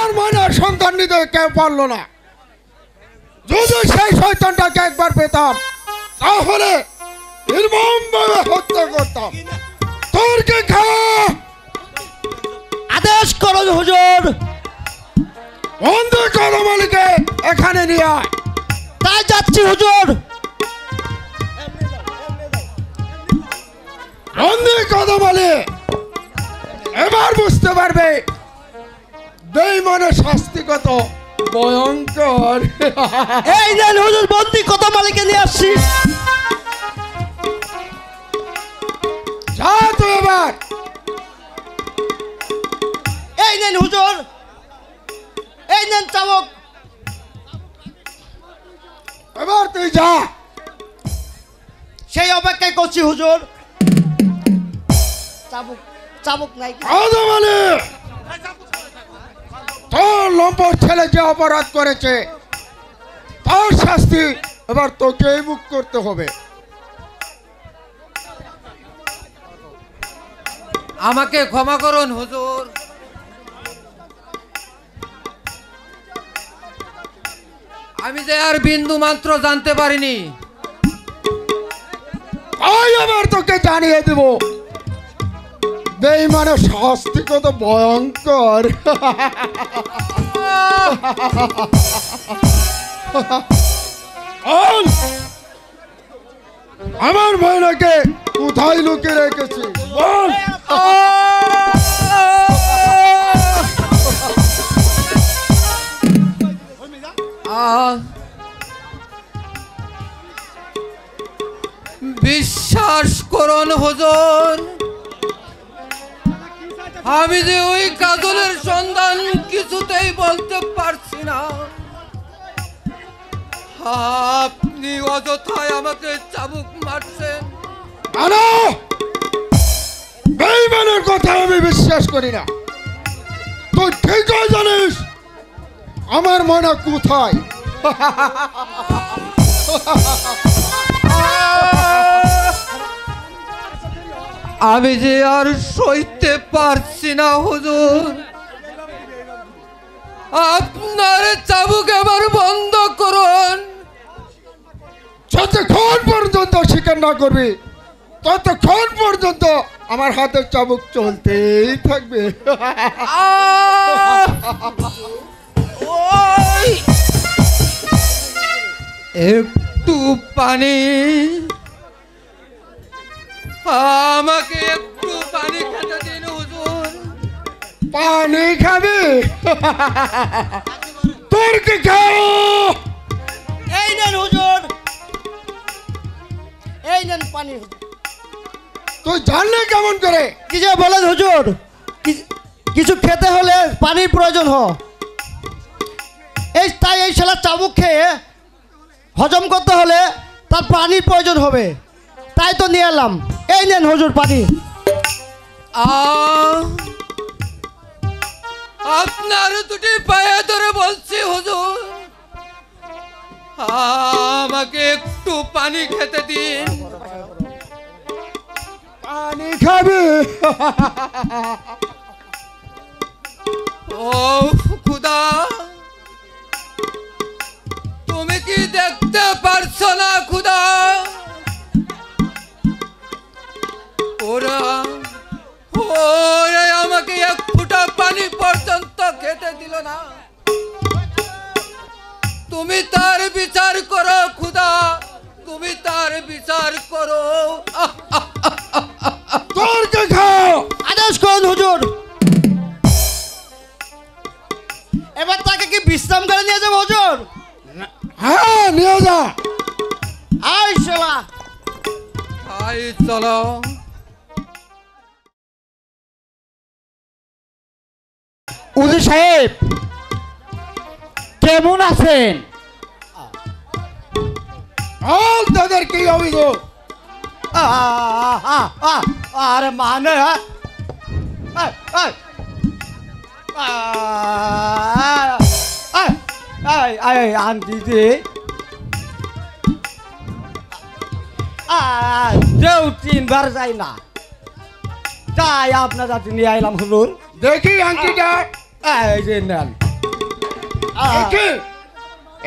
আমার মনের সন্তান নিতে কেউ পারলো না। যদি সেই শয়তানটাকে একবার পেতাম তাহলে নির্মমভাবে হত্যা করতাম। তোর কি খাওয়া? আদেশ করুন হুজুর। বন্ধু কদমালিকে এখানে নিয়ে আয়। তাই যাচ্ছি হুজুর। বন্ধু কদমালি এবার বুঝতে পারবে বেঈমানের শাস্তি কত ভয়ঙ্কর। এই নেন হুজুর, বন্দি কদমালিকে নিয়ে আসছি। যা তো এবার। এই নেন হুজুর, এই নেন চাবুক। এবার তুই যা। সেই অপেক্ষায় করছি হুজুর। চাবুক চাবুক নাই। কদমালি তোর লম্পট ছেলে যে অপরাধ করেছে তার শাস্তি এবার তোকেই মুখ করতে হবে। আমাকে ক্ষমা করুন হুজুর। আমি যে আর বিন্দু মাত্র জানতে পারিনি। তাই আবার তোকে জানিয়ে দেব বেঈমানের শাস্তি কত ভয়ঙ্কর। বল, আমার ময়নাকে কোথায় লুকিয়ে রেখেছিস বল। বিশ্বাস করুন হুজুর, আমি যে ওই কাজলের সন্ধান কিছুতেই বলতে পারছি না। আপনি অযথায় আমাকে চাবুক মারছেন। আনো বেঈমানের কথা আমি বিশ্বাস করি না। তুই ঠিকই জানিস আমার ময়না কোথায়। আমি যে আর সইতে পারছি না হুজুর, আপনার চাবুক এবার বন্ধ করুন। যতক্ষণ পর্যন্ত স্বীকার না করবি ততক্ষণ পর্যন্ত আমার হাতের চাবুক চলতেই থাকবে। ওই একটু পানি, আমাকে একটু পানি খেতে দিন হুজুর। পানি খাবি? তোর কি খাও? এই নেন হুজুর, এই নেন পানি। তুই জানলে কেমন করে? কি যে বলেন হুজুর, কিছু খেতে হলে পানির প্রয়োজন হয়। তাই এই শালা চাবুক খেয়ে হজম করতে হলে তার পানির প্রয়োজন হবে, তাই তো নিয়ে এলাম। এই নেন হুজুর পানি। আপনার দুটি পায়ে ধরে বলছি হুজুর, আমাকে একটু পানি খেতে দিন। পানি খাবি? ও খুদা, তুমি কি দেখতে পারছো না খুদা? ওরা ওরে আমাকে এক ফুটা পানি পর্যন্ত খেতে দিল না। তুমি তার বিচার করো খুদা, তুমি তার বিচার করো। তোর কি খাও? আদেশ করুন হুজুর। এবার তাকে কি বিশ্রাম করে নিয়ে যাবো হুজুর? হ্যাঁ নিয়ে যা। আই শালা। তাই চলো। উজি সাহেব কেমন আছেন? বল তোদের কি অভিযোগ? আরে মানে আন্টি যে কেউ তিনবার যাই না, তাই আপনার যাতে নিয়ে আইলাম হুজুর। দেখি আংটিটা। এই যে নেন। একে,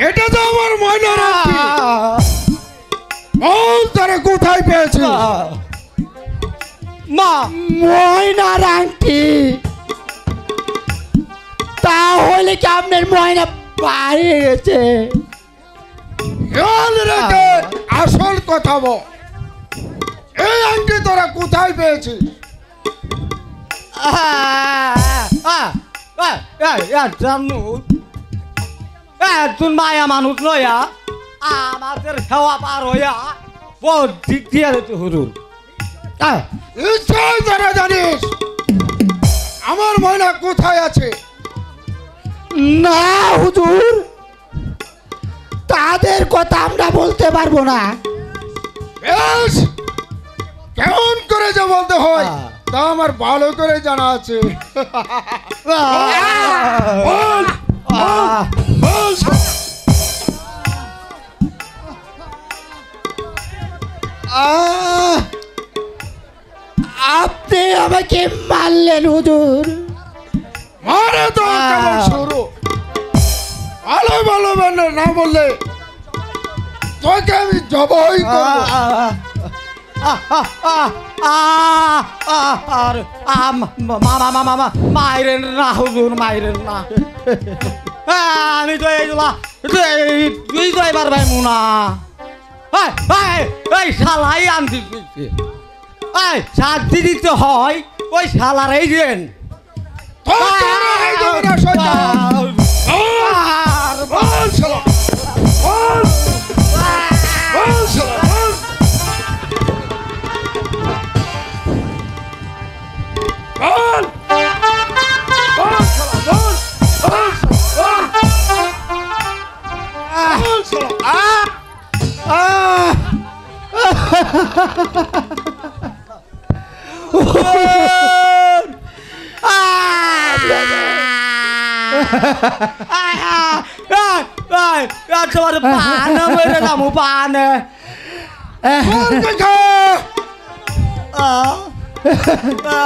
এটা তো আমার ময়নার আংটি। বল তোরা কোথায় পেয়েছিস? মা, ময়নার আংটি তাহলে কি আপনার ময়না পারে গেছে? খেয়াল রেখে আসল কথা বল। এই আংটি তোরা কোথায় পেয়েছিস? তুই মায়া মানুষ নয়া আমাদের খাওয়া পার হইয়া বহুত দিক দিয়ে হুজুর। নিশ্চয় তোরা জানিস আমার ময়না কোথায় আছে। না হুজুর, তাদের কথা আমরা বলতে পারবো না। বেশ, কেমন করে যে বলতে হয় তা আমার ভালো করে জানা আছে। বল, বল। আপনি আমাকে মারলেন হুজুর। মারে তো কেমন শুরু। ভালো ভালো মানে না বললে তোকে আমি জবাই করবো। মাইরেন না হুজুর, মাইরেন না। আমি তো তুই তো এবার ভাই মুনা এই শালাই আনতে শান্তি দিতে হয় ওই শালার এই দেন। তোরা এই দেবে না শয়তান। বল শালা, বল, বল শালা, বল। বল, বল শালা, বল, বল শালা, বল। বল শালা। তোমার পান মেরে দামু পান বল দেখা। না, না,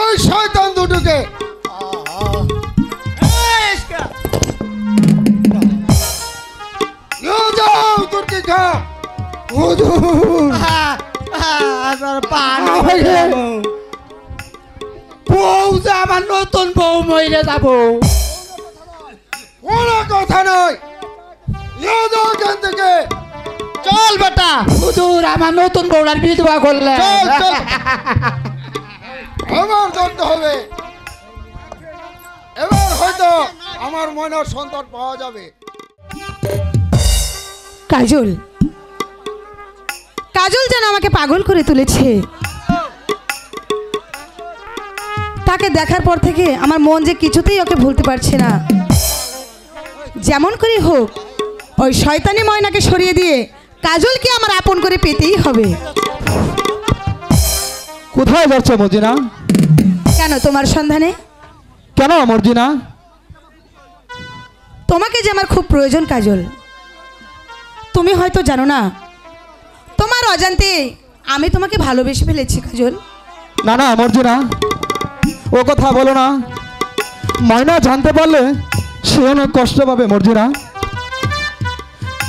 ওই শয়তান দুটোকে নিয়ে যাও তুর্কি খা। পান বউ যে আমার নতুন বউ মরে যাবো। কোনো কথা নয়, নিয়ে যাও এখান থেকে। চল বেটা, হুজুর আমার নতুন বউটার বিধবা করলেন। চল, চল। আমার দণ্ড হবে। এবার হয়তো আমার ময়নার সন্তান পাওয়া যাবে। কাজল, কাজল যেন আমাকে পাগল করে তুলেছে। তাকে দেখার পর থেকে আমার মন যে কিছুতেই ওকে ভুলতে পারছে না। যেমন করে হোক ওই শয়তানি ময়নাকে সরিয়ে দিয়ে কাজলকে আমার আপন করে পেতেই হবে। কোথায় যাচ্ছ মর্জিনা? কেন তোমার সন্ধানে? কেন মর্জিনা? তোমাকে যে আমার খুব প্রয়োজন কাজল। তুমি হয়তো জানো না, তোমার অজান্তে আমি তোমাকে ভালোবেসে ফেলেছি কাজল। না না মর্জিনা, ও কথা বলো না। ময়না জানতে পারলে সে অনেক কষ্ট পাবে মর্জিনা।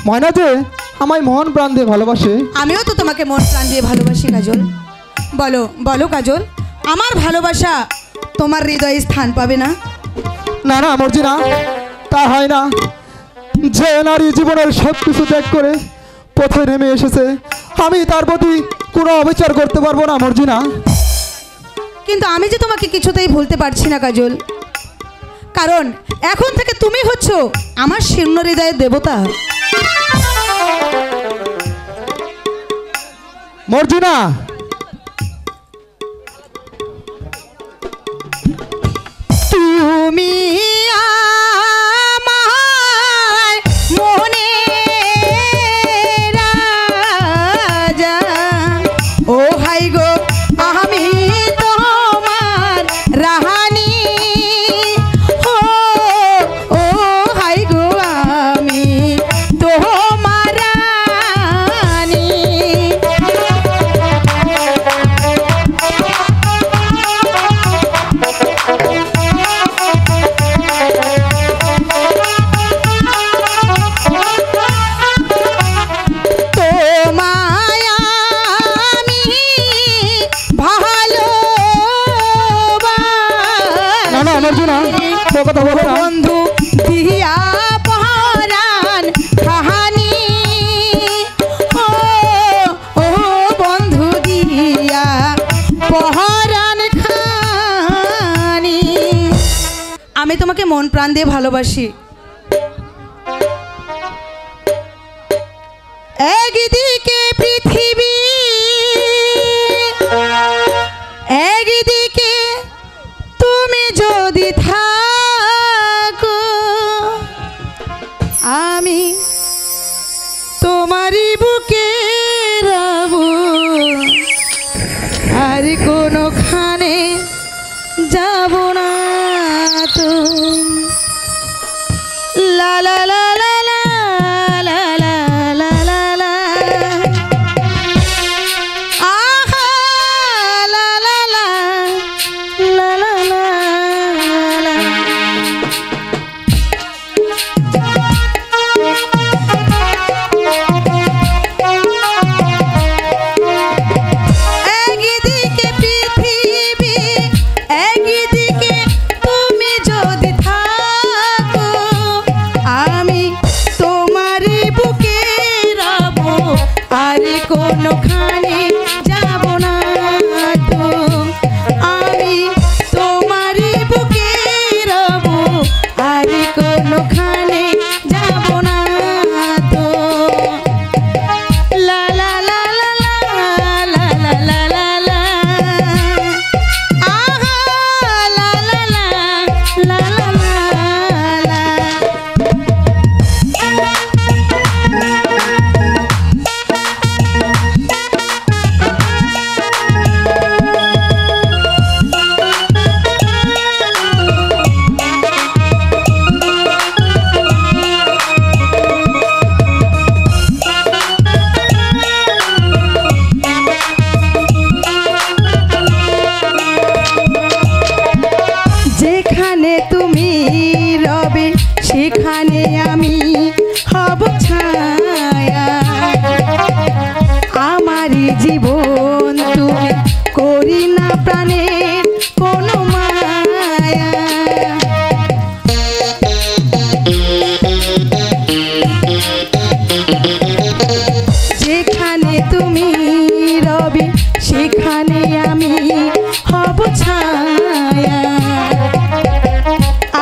ময়না যে আমায় মন প্রাণ দিয়ে ভালোবাসে। আমিও তো তোমাকে মন প্রাণ দিয়ে ভালোবাসি কাজল। বলো বলো কাজল, আমার ভালোবাসা তোমার হৃদয়ে স্থান পাবে না? না না মর্জিনা, তা হয় না। যে নারী জীবনের সব কিছু ত্যাগ করে পথে নেমে এসেছে, আমি তার প্রতি কোনো অবিচার করতে পারবো না মর্জিনা। কিন্তু আমি যে তোমাকে কিছুতেই ভুলতে পারছি না কাজল, কারণ এখন থেকে তুমি হচ্ছ আমার শীর্ণ হৃদয়ের দেবতা। মর্জিনা, তুমি আমার মনে রাজা, ও হাই গো আমি তোমার রাহানি, ও হাই গো আমি তোমার না না মর্জিনা ও কথা বলো না বন্ধু দিয়া পহরান কাহানি ও ও বন্ধু দিয়া পহরান খানি আমি তোমাকে মন প্রাণ দিয়ে ভালোবাসি একদিকে পৃথিবী একদিকে তুমি যদি থাকো আমি তোমারই বুকে রব আর কোনোখানে যাব না তো লা লা লা লা লা লা লা লা লা লা আহা লা লা লা লা লা লা লা একদিকে পৃথিবী একদিকে তুমি যদি থাকো আমি তোমারই বুকে রব আর কোনোখানে যাব না তো আমি তোমারই বুকে রব আর কোনোখানে যাব না তো লা লা লা লা লা লা লা লা লা আহা লা লা লা লা লা লা যেখানে তুমি রবে সেখানে আমি হব ছায়া আমারই জীবন তুমি করি না প্রাণের কোনো মায়া যেখানে তুমি রবে সেখানে আমি হব ছায়া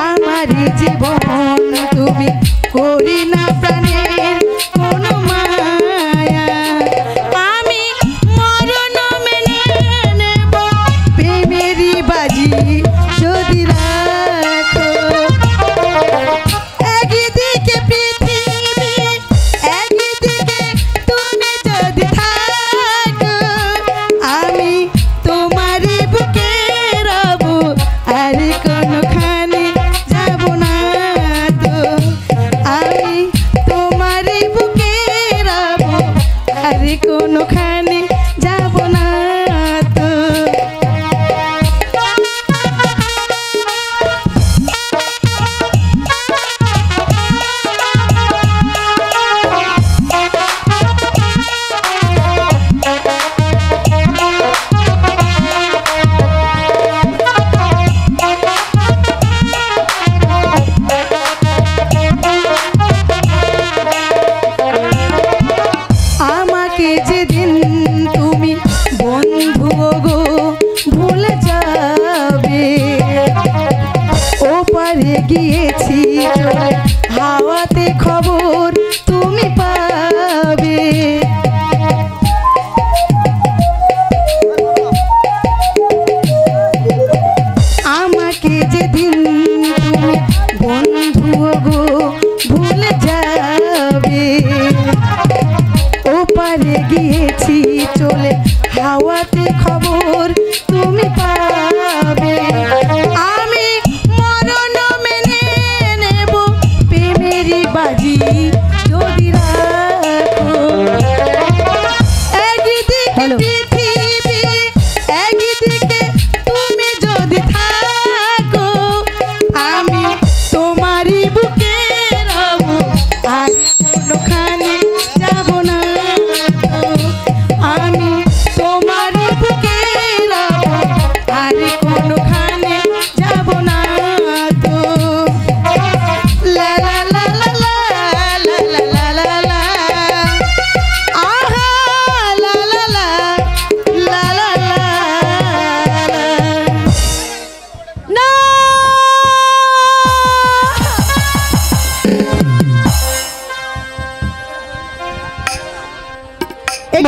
আমারই জীবন তুমি করি না প্রাণের কোনো মায়া আমি মরণ মেনে নেব প্রেমেরই বাজি যদি রাখো একদিকে পৃথিবী একদিকে তুমি যদি থাকো আমি তোমারই বুকে রব আর কোনোখানে যাব না তো আমি তোমারই বুকে রব আর কোনোখানে যাব না তো আমাকে যেদিন তুমি বন্ধু গো ভুলে যাবে ওপারে গিয়েছি চলে হাওয়াতে খবর তুমি পাবে আমাকে যেদিন তুমি বন্ধু গো ভুলে যাবে ওপারে গিয়েছি চলে হাওয়াতে খবর তুমি পাবে আমি মরণ মেনে নেব প্রেমেরই বাজি যদি রাখো একদিকে পৃথিবী একদিকে তুমি যদি থাকো আমি তোমারই বুকে রব আর কোনোখানে যাব না তো আমি তোমারই বুকে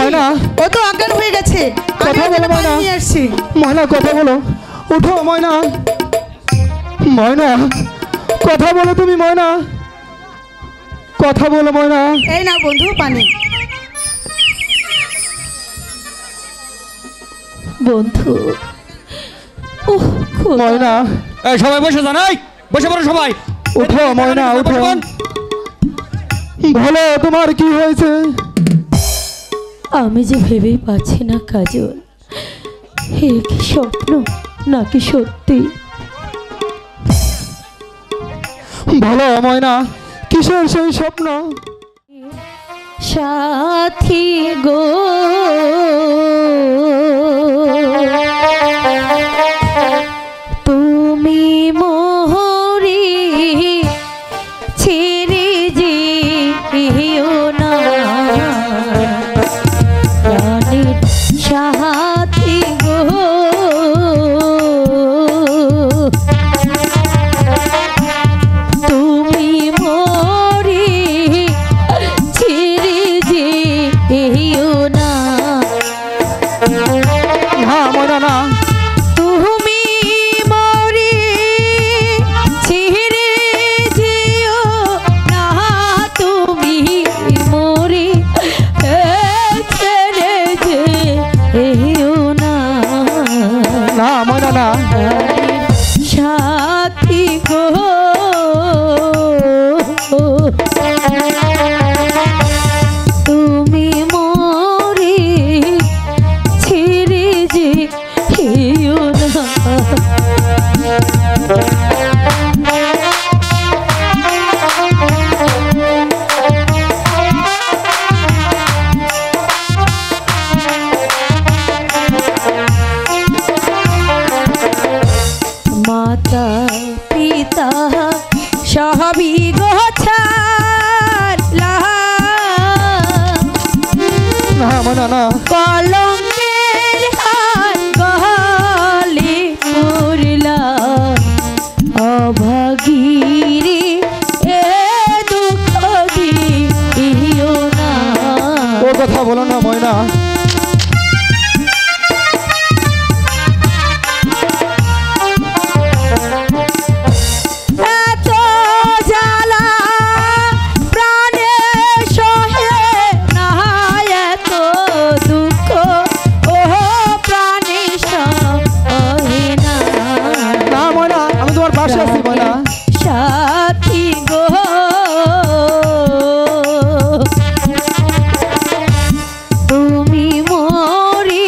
ময়না। ও তো অজ্ঞান হয়ে গেছে। আমি কথা ওর বলো জন্য পানি ময়না। নিয়ে আসছি। ময়না কথা বলো, উঠো ময়না। ময়না কথা বলো তুমি, ময়না কথা বলো ময়না। এই নাও বন্ধু পানি। বন্ধু ওহ খোদা। ময়না এই সবাই বসে যান, এই বসে পড়ো সবাই। উঠো ময়না উঠো। বলো তোমার কি হয়েছে? আমি যে ভেবেই পাচ্ছি না কাজল, হে কি স্বপ্ন নাকি সত্যি। বলো ময়না কিসের সেই স্বপ্ন? সাথী গো তুমি মোহরি ছেড়ে যেও না, প্রাণের সাথী গো তুমি মোরে ছেড়ে যেও না। না ময়না না। তুমি মোরে ছেড়ে যেও না, তুমি মোরে ছেড়ে যেও না। না ময়না না। সাথী গো তুমি মোরে ছেড়ে যেও না। মাতা পিতা সবই গোছালাম, না ময়না না। কলঙ্কের হাত গলে পড়লাম, অভাগীরে এ দুঃখ দিও না। ও কথা বলো না ময়না। এত জ্বালা প্রাণে সহে না, এত দুঃখ ও প্রাণে সহে না। না ময়না আমি তোমার পাশে আছি ময়না। সাথী গো তুমি মোরে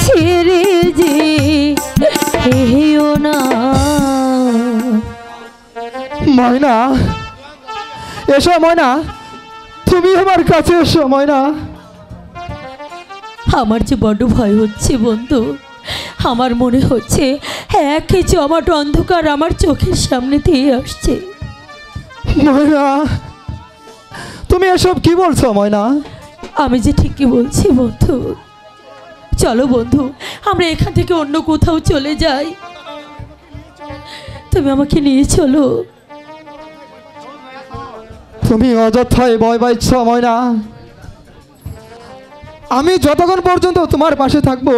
ছেড়ে যেও না। ময়না এসো ময়না, তুমি আমার কাছে এসো ময়না। আমার যে বড্ড ভয় হচ্ছে বন্ধু, আমার মনে হচ্ছে একই জমাট অন্ধকার আমার চোখের সামনে দিয়ে আসছে। ময়না তুমি এসব কি বলছো ময়না? আমি যে ঠিকই বলছি বন্ধু, চলো বন্ধু আমরা এখান থেকে অন্য কোথাও চলে যাই, তুমি আমাকে নিয়ে চলো। তুমি অযথায় ভয় পাইছ ময়না। আমি যতক্ষণ পর্যন্ত তোমার পাশে থাকবো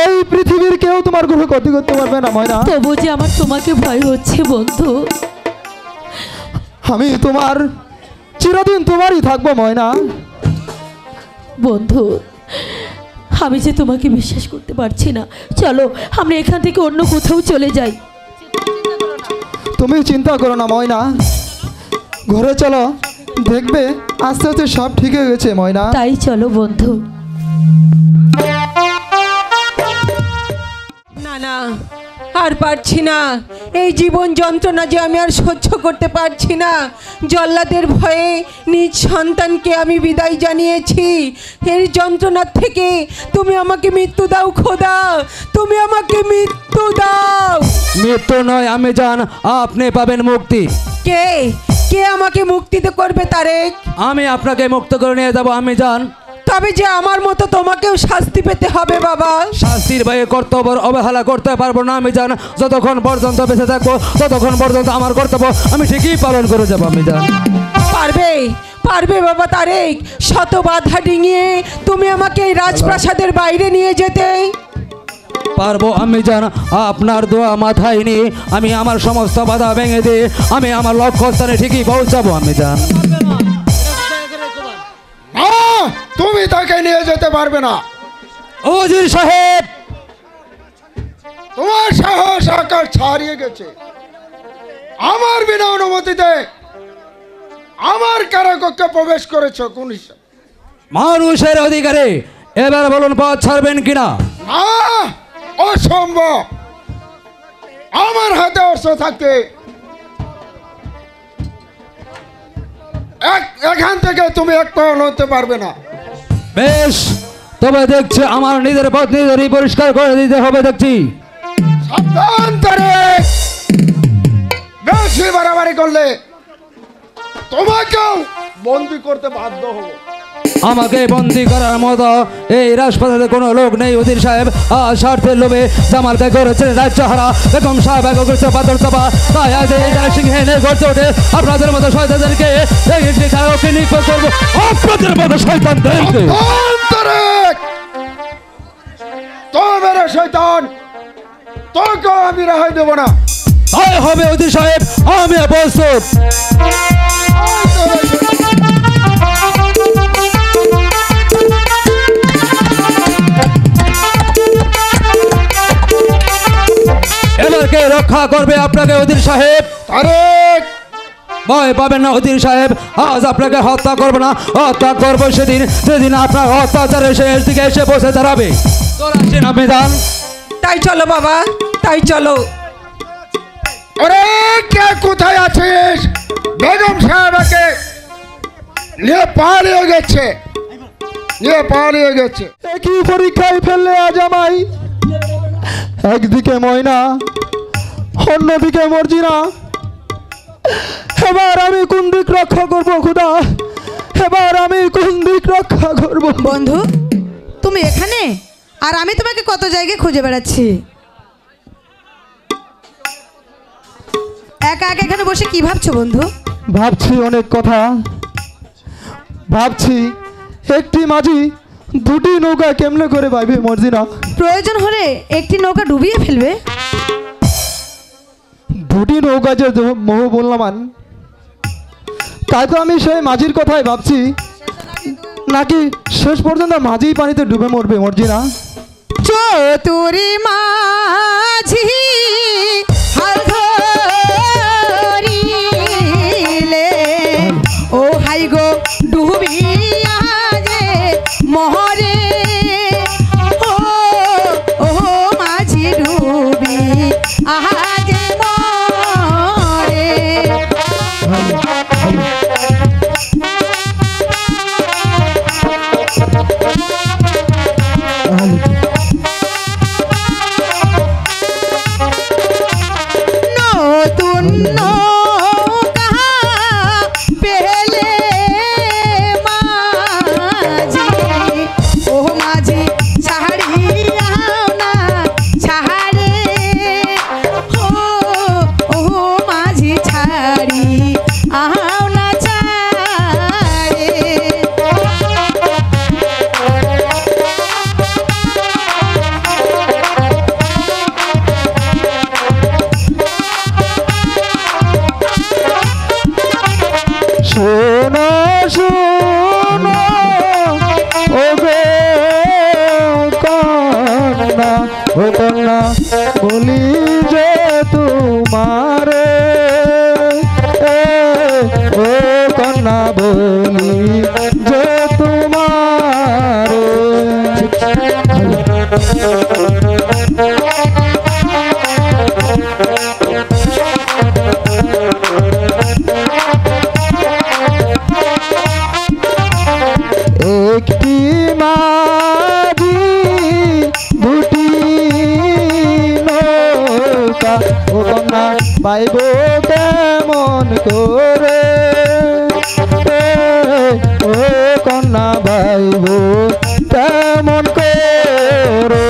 এই পৃথিবীর কেউ তোমার কোনো ক্ষতি করতে পারবে না ময়না। তবু যে আমার তোমাকে ভয় হচ্ছে বন্ধু। আমি তোমার চিরদিন তোমারই থাকবো ময়না। বন্ধু আমি যে তোমাকে বিশ্বাস করতে পারছি না, চলো আমরা এখান থেকে অন্য কোথাও চলে যাই। তুমি চিন্তা করো না ময়না, ঘরে চলো, দেখবে আস্তে আস্তে সব ঠিক হয়ে গেছে ময়না। তাই চলো বন্ধু। না না আর পারছি না, এই জীবন যন্ত্রণা যে আমি আর সহ্য করতে পারছি না। জল্লাদের ভয়ে নিজ সন্তানকে আমি বিদায় জানিয়েছি। এর যন্ত্রণার থেকে তুমি আমাকে মৃত্যু দাও খোদা, তুমি আমাকে মৃত্যু দাও। মৃত্যু নয় আমি জান, আপনি পাবেন মুক্তি। কে কে আমাকে মুক্তিতে করবে তারেক? আমি আপনাকে মুক্ত করে নিয়ে যাব আমি জান। তবে যে আমার মতো তোমাকেও শাস্তি পেতে হবে বাবা। শাস্তির ভয়ে কর্তব্য অবহেলা করতে পারবো না আমি জান। যতক্ষণ পর্যন্ত বেঁচে থাকবো ততক্ষণ পর্যন্ত আমার কর্তব্য আমি ঠিকই পালন করে যাবো আমি জান। পারবে পারবে বাবা তারেক? শত বাধা ডিঙিয়ে তুমি আমাকে এই রাজপ্রাসাদের বাইরে নিয়ে যেতে? পারবো আমি জান, আপনার দোয়া মাথায় নিয়ে আমি আমার সমস্ত বাধা ভেঙে দিয়ে আমি আমার লক্ষ্যস্থানে ঠিকই পৌঁছাবো আমি জান। তুমি তাকে নিয়ে যেতে পারবে না। উজির সাহেব, তোমার সাহস আকাশ ছাড়িয়ে গেছে। আমার বিনা অনুমতিতে আমার কারাকক্ষে প্রবেশ করেছো কোন হিসাবে? মানুষের অধিকারে এবার বলুন পথ ছাড়বেন কিনা? না, অসম্ভব। আমার হাতে অস্ত্র থাকতে এখান থেকে তুমি একটু নড়তে পারবে না। বেশ, তবে দেখছি আমার নিজের পথ নিজেরই পরিষ্কার করে দিতে হবে। দেখছি সাবধান তারেক, বেশি বাড়াবাড়ি করলে তোমাকেও বন্দি করতে বাধ্য হবো। আমাকে বন্দি করার মতো এই রাজপ্রাসাদে কোনো লোক নেই উজির সাহেব। স্বার্থের লোভে জামালকে করেছেন রাজ্যহারা, বেগম সাহেব করেছে পাথর চাপা। তাই আজ এই সিংহে গড়তে ওঠে আপনাদের মতো শয়তানদেরকে নিক্ষেপ করবো, আপনাদের মতো শয়তানদেরকে। তারেক, তবে রে শয়তান, তোকে আমি রেহাই দেব না। তাই হবে উজির সাহেব, আমি প্রস্তুত। এবার কে রক্ষা করবে আপনাকে উজির সাহেব? তারেক, ভয় পাবেন না উজির সাহেব, আজ আপনাকে হত্যা করবো না, হত্যা করবো সেদিন যেদিন আপনার অত্যাচারের শেষ দিকে এসে বসে দাঁড়াবে। আসেন আপনি যান। তাই চলো বাবা, তাই চলো। ওরে কে কোথায় আছিস? বেগম সাহেবকে নিয়ে পালিয়ে গেছে, নিয়ে পালিয়ে গেছে। একই পরীক্ষায় ফেললে আজ আমায়। একদিকে ময়না, অন্যদিকে মর্জিনা। এবার আমি কোন দিক রক্ষা করবো খুদা? এবার আমি কোন দিক রক্ষা করব? বন্ধু, তুমি এখানে, আর আমি তোমাকে কত জায়গায় খুঁজে বেড়াচ্ছি। একা একা এখানে বসে কি ভাবছো বন্ধু? ভাবছি অনেক কথা। ভাবছি একটি মাঝি দুটি নৌকা কেমনে করে বাইবে মর্জিনা? প্রয়োজন হলে একটি নৌকা ডুবিয়ে ফেলবে। দুটি নৌকা যে মোহ বললাম, তাই তো আমি সেই মাঝির কথাই ভাবছি। নাকি শেষ পর্যন্ত মাঝি পানিতে ডুবে মরবে মর্জিনা? চতুরি মাঝি হাল ধরিলে, ও হাই গো ডুবিয়া যে মহরে, ও ও মাঝি ডুবি আহা যে মরে। নতুন নৌকা পেলে মাঝি, ও মাঝি ছাড়িয়াও না ছাড়ে, ও মাঝি ছাড়ি আও না ছাড়ে। শোনো শোনো ও গো কন্যা, ও কন্যা বলি যে তোমারে, ও কন্যা বলি যে তোমারে। একটি মাঝি দুটি নৌকা, ও কন্যা পাইব কেমন করে? ও কন্যা পাইব কেমন করে?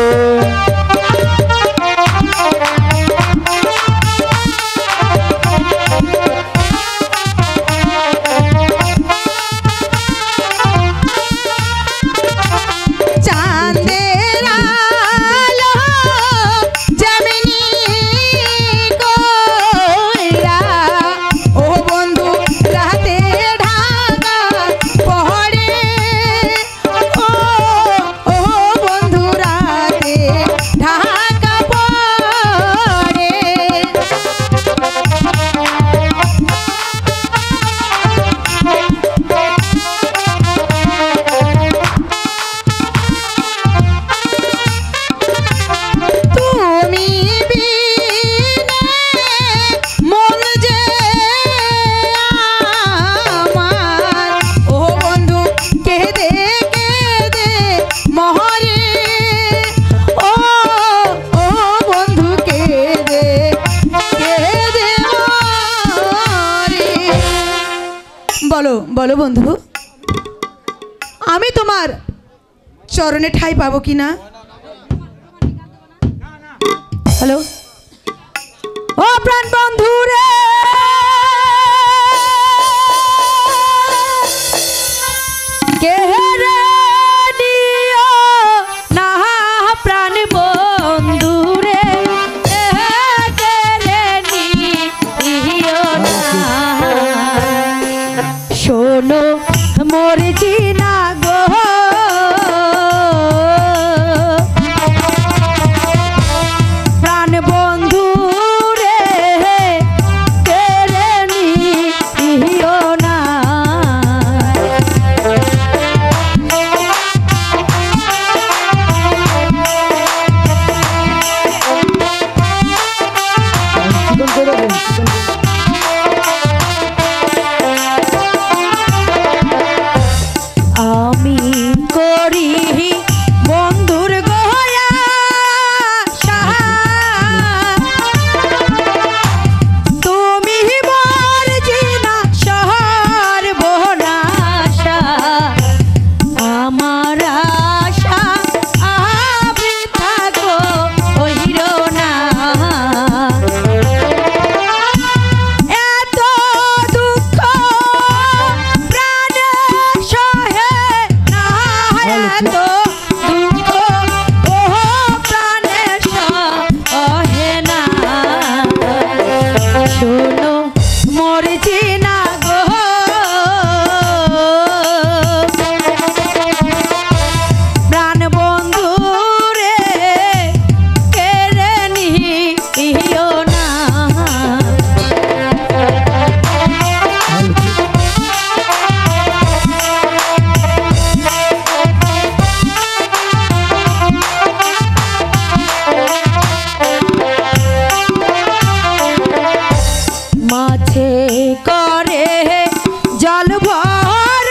বলো বন্ধু, আমি তোমার চরণে ঠাঁই পাবো কি না? হ্যালো, ও প্রাণ বন্ধু রে, কে রে নিও না প্রাণ বন্ধু রে, কে রে নিও না, শোনো মোর জিনা গো, প্রাণ বন্ধু রে, কে রে নিও না। আমি করি বন্ধুর গয়া তুমি মোর জিনা শহর বনাশা, আমার আশা বৃথা গো হইল না, এত দুঃখ প্রাণে সহে না, এত দুঃখ ও প্রাণে সহে না, শোনো মোর জিনা গো, প্রাণ বন্ধু রে, কে রে নিও না। মাঝে করে জল ভর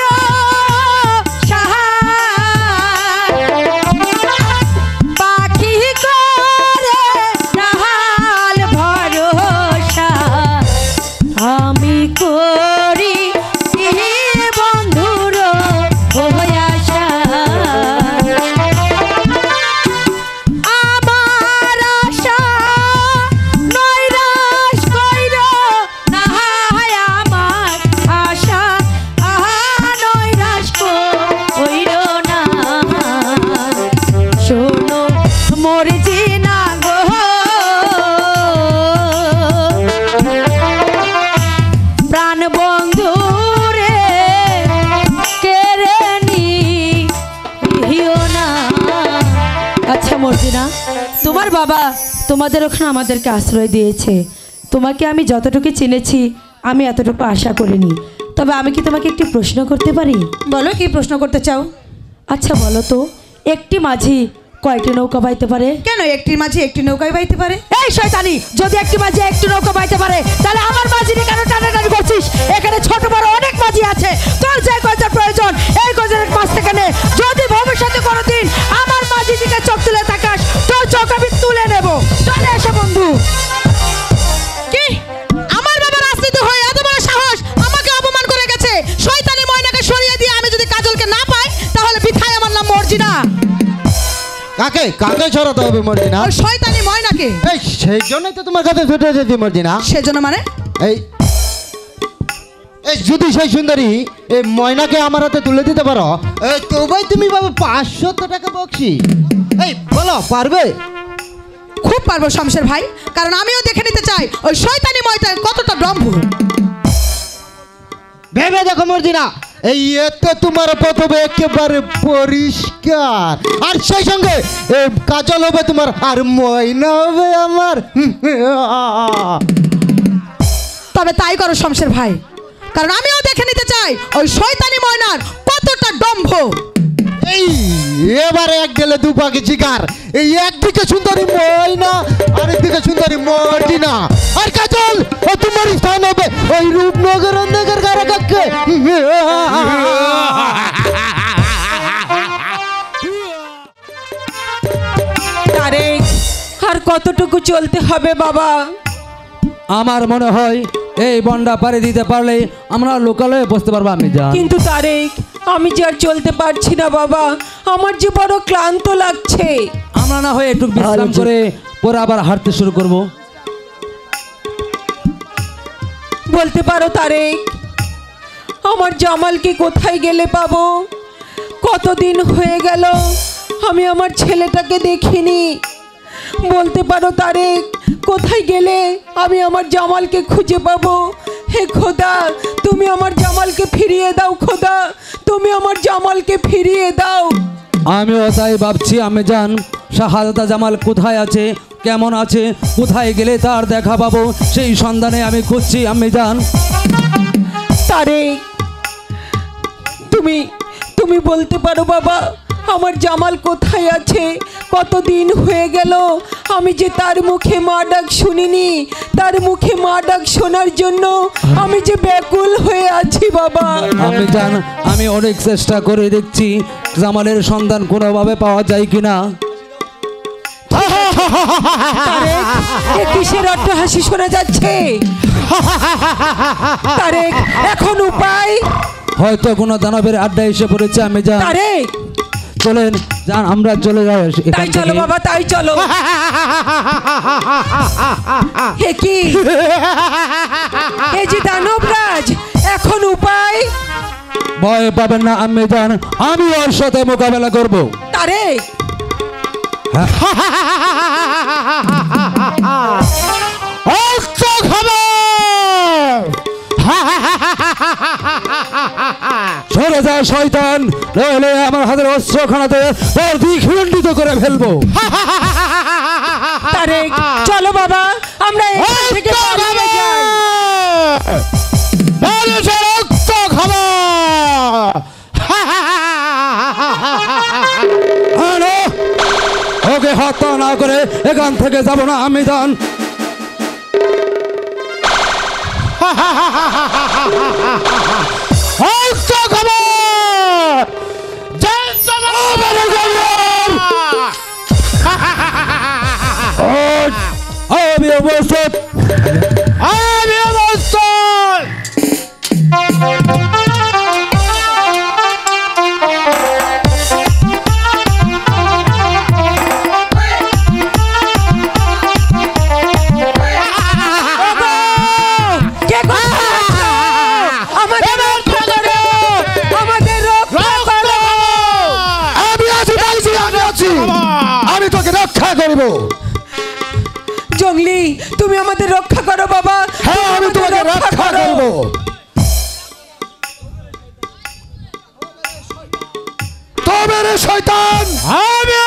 পাখি করে নাহাল ভরসা, আমি করি বন্ধুর আশা, আমার আশা নৈরাশ কইর না, আমার আশা নৈরাশ কইর না, শোনো মোর জিনা গো, প্রাণ বন্ধু রে, কে রে নিও না। আচ্ছা মর্জিনা, তোমার বাবা তোমাদের ওখানে আমাদেরকে আশ্রয় দিয়েছে, তোমাকে আমি যতটুকু চিনেছি আমি এতটুকু আশা করিনি, তবে আমি কি তোমাকে একটি প্রশ্ন করতে পারি? বলো, কি প্রশ্ন করতে চাও? আচ্ছা বলো তো, একটি মাঝি কয়টি নৌকা বাইতে পারে? কেন একটি মাঝি একটি নৌকায় বাইতে পারে? এই শয়তানি, যদি একটি মাঝি একটি নৌকা বাইতে পারে তাহলে আমার মাঝিকে কেন টানাটানি করছিস? এখানে ছোট বড় অনেক মাঝি আছে, তোর যে কয়টার প্রয়োজন এই কয়জনের মাছ থেকে নে, যদি ভবিষ্যতে কোনোদিন আমার মাঝির দিকে চোখ তুলে তাকাস তোর চোখ আমি তুলে নেব। চলে এসে বন্ধু। কি আমার বাবা রাজনীতি হয়ে এত বড় সাহস আমাকে অপমান করে গেছে, শয়তানি ময়নাকে সরিয়ে দিয়ে আমি যদি কাজলকে না পাই তাহলে বিথায় আমার নাম মর্জিনা। কাকে কাকে ছড়াতে হবে মর্জিনা? ওই শয়তানি ময়নাকে। এই সেই জন্যই তো তোমার কাছে ছুটে এসেছি মর্জিনা। সেজন্য মানে? এই এই যদি সেই সুন্দরী এই ময়নাকে আমার হাতে তুলে দিতে পারো, তবেই তুমি পাবে 500 টাকা বকশি। এই বলো, পারবে? খুব পারবো শমশের ভাই, কারণ আমিও দেখে নিতে চাই ওই শয়তানি ময়নার কতটা দম্ভ। ভেবে দেখো মর্জিনা, এই তো তোমার প্রথমে একেবারে পরিষ্কার, আর সেই সঙ্গে কাজল হবে তোমার, আর ময়না হবে আমার। তবে তাই করো শমশের ভাই, কারণ আমিও দেখে নিতে চাই ওই শয়তানি ময়নার কতটা দম্ভ। এই এবারে এক গেলে দু পাখি শিকার, এই একদিকে সুন্দরী ময়না আর একদিকে সুন্দরী মর্জিনা, আর কাজল ও তোমার স্থান হবে ওই রূপনগর অন্ধকার কারাগারে। আরে আর কতটুকু চলতে হবে বাবা? আমার মনে হয় এই বন্ডা পাড়ি দিতে পারলে আমরা লোকালয়ে বসতে পারবো আমি জান। কিন্তু তারেক, আমি যে আর চলতে পারছি না বাবা, আমার যে বড় ক্লান্ত লাগছে। আমরা না হয় একটু বিশ্রাম করে পরে আবার হাঁটতে শুরু করব। বলতে পারো তারেক, আমার জামালকে কোথায় গেলে পাবো? কতদিন হয়ে গেল আমি আমার ছেলেটাকে দেখিনি। বলতে পারো তারেক, কোথায় গেলে আমি আমার জামালকে খুঁজে পাবো? হে খোদা, তুমি আমার জামালকে ফিরিয়ে দাও। খোদা, তুমি আমার জামালকে ফিরিয়ে দাও। আমিও তাই ভাবছি আমি জান, শাহাদাত জামাল কোথায় আছে, কেমন আছে, কোথায় গেলে তার দেখা পাবো, সেই সন্ধানে আমি খুঁজছি আমি জান। তারেক, তুমি বলতে পারো বাবা, আমার জামাল কোথায় আছে? কতদিন হয়ে গেল আমি যে তার মুখে মা ডাক শুনিনি। তার মুখে মা ডাক শোনার জন্য আমি যে ব্যাকুল হয়ে আছি বাবা। আমি জান, আমি অনেক চেষ্টা করে দেখছি জামালের সন্ধান কোনোভাবে পাওয়া যায় কিনা। তারেক, এ কিসের অট্টহাসি শোনা যাচ্ছে? তারেক, এখন উপায়? হয়তো কোনো দানবের আড্ডা এসে পড়েছে আমি জান। তারেক, চলেন জান, আমরা চলে যাই এখান তাই চলো থেকে। বাবা, তাই চলো। হে কি, এই যে দানবরাজ, এখন উপায়? ভয় পাবেন না আমি জান, আমি ওর সাথে মোকাবেলা করব। তারেক, সরে যা শয়তান, নইলে আমার হাতের অস্ত্রখানাতে তোর দিক খণ্ডিত করে ফেলবো। তারেক, চলো বাবা, আমরা এখান থেকে পালিয়ে যাই। আনো, ওকে হত্যা না করে এখান থেকে যাব না আমি জান। আমি অবস্থিত, আমি অবস্থিত। আমি তোকে রক্ষা করব। জঙ্গলি, তুমি আমাদের রক্ষা করো বাবা। হ্যাঁ, আমি তোমাকে রক্ষা করব। তবে রে শয়তান, আমি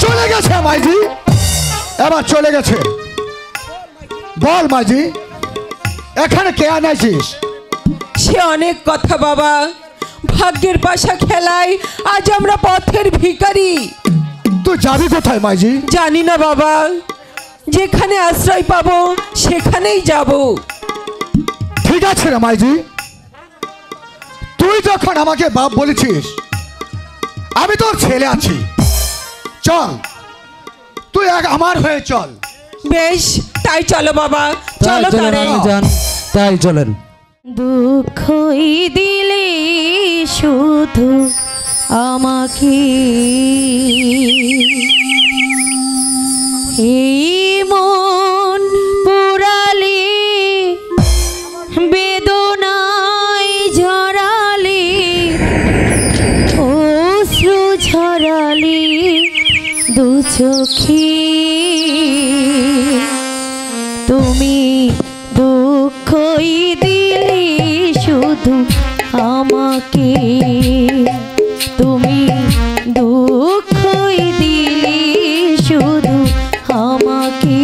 চলে গেছে মাইজি, এবার চলে গেছে। বল মাইজি, এখানে কে আনাইছিস? সে অনেক কথা বাবা, ভাগ্যের পাশা খেলায় আজ আমরা পথের ভিখারি। তুই যাবি কোথায় মাইজি? জানি না বাবা, যেখানে আশ্রয় পাবো সেখানেই যাব। ঠিক আছে রে মাইজি, তুই যখন আমাকে বাপ বলেছিস, আমি তোর ছেলে আছি। চল, তুই আমার হয়ে চল। বেশ, তাই চলো বাবা, চলো। চলেন তারেক, আমি জান, তাই চলেন। দুঃখই দিলে শুধু আমাকে, এই মন পুরালে বেদনায় ঝরালে, অশ্রু ঝরালে দু চোখে, তুমি দুঃখই দিলে শুধু আমাকে, তুমি দুঃখই দিলে শুধু আমাকে।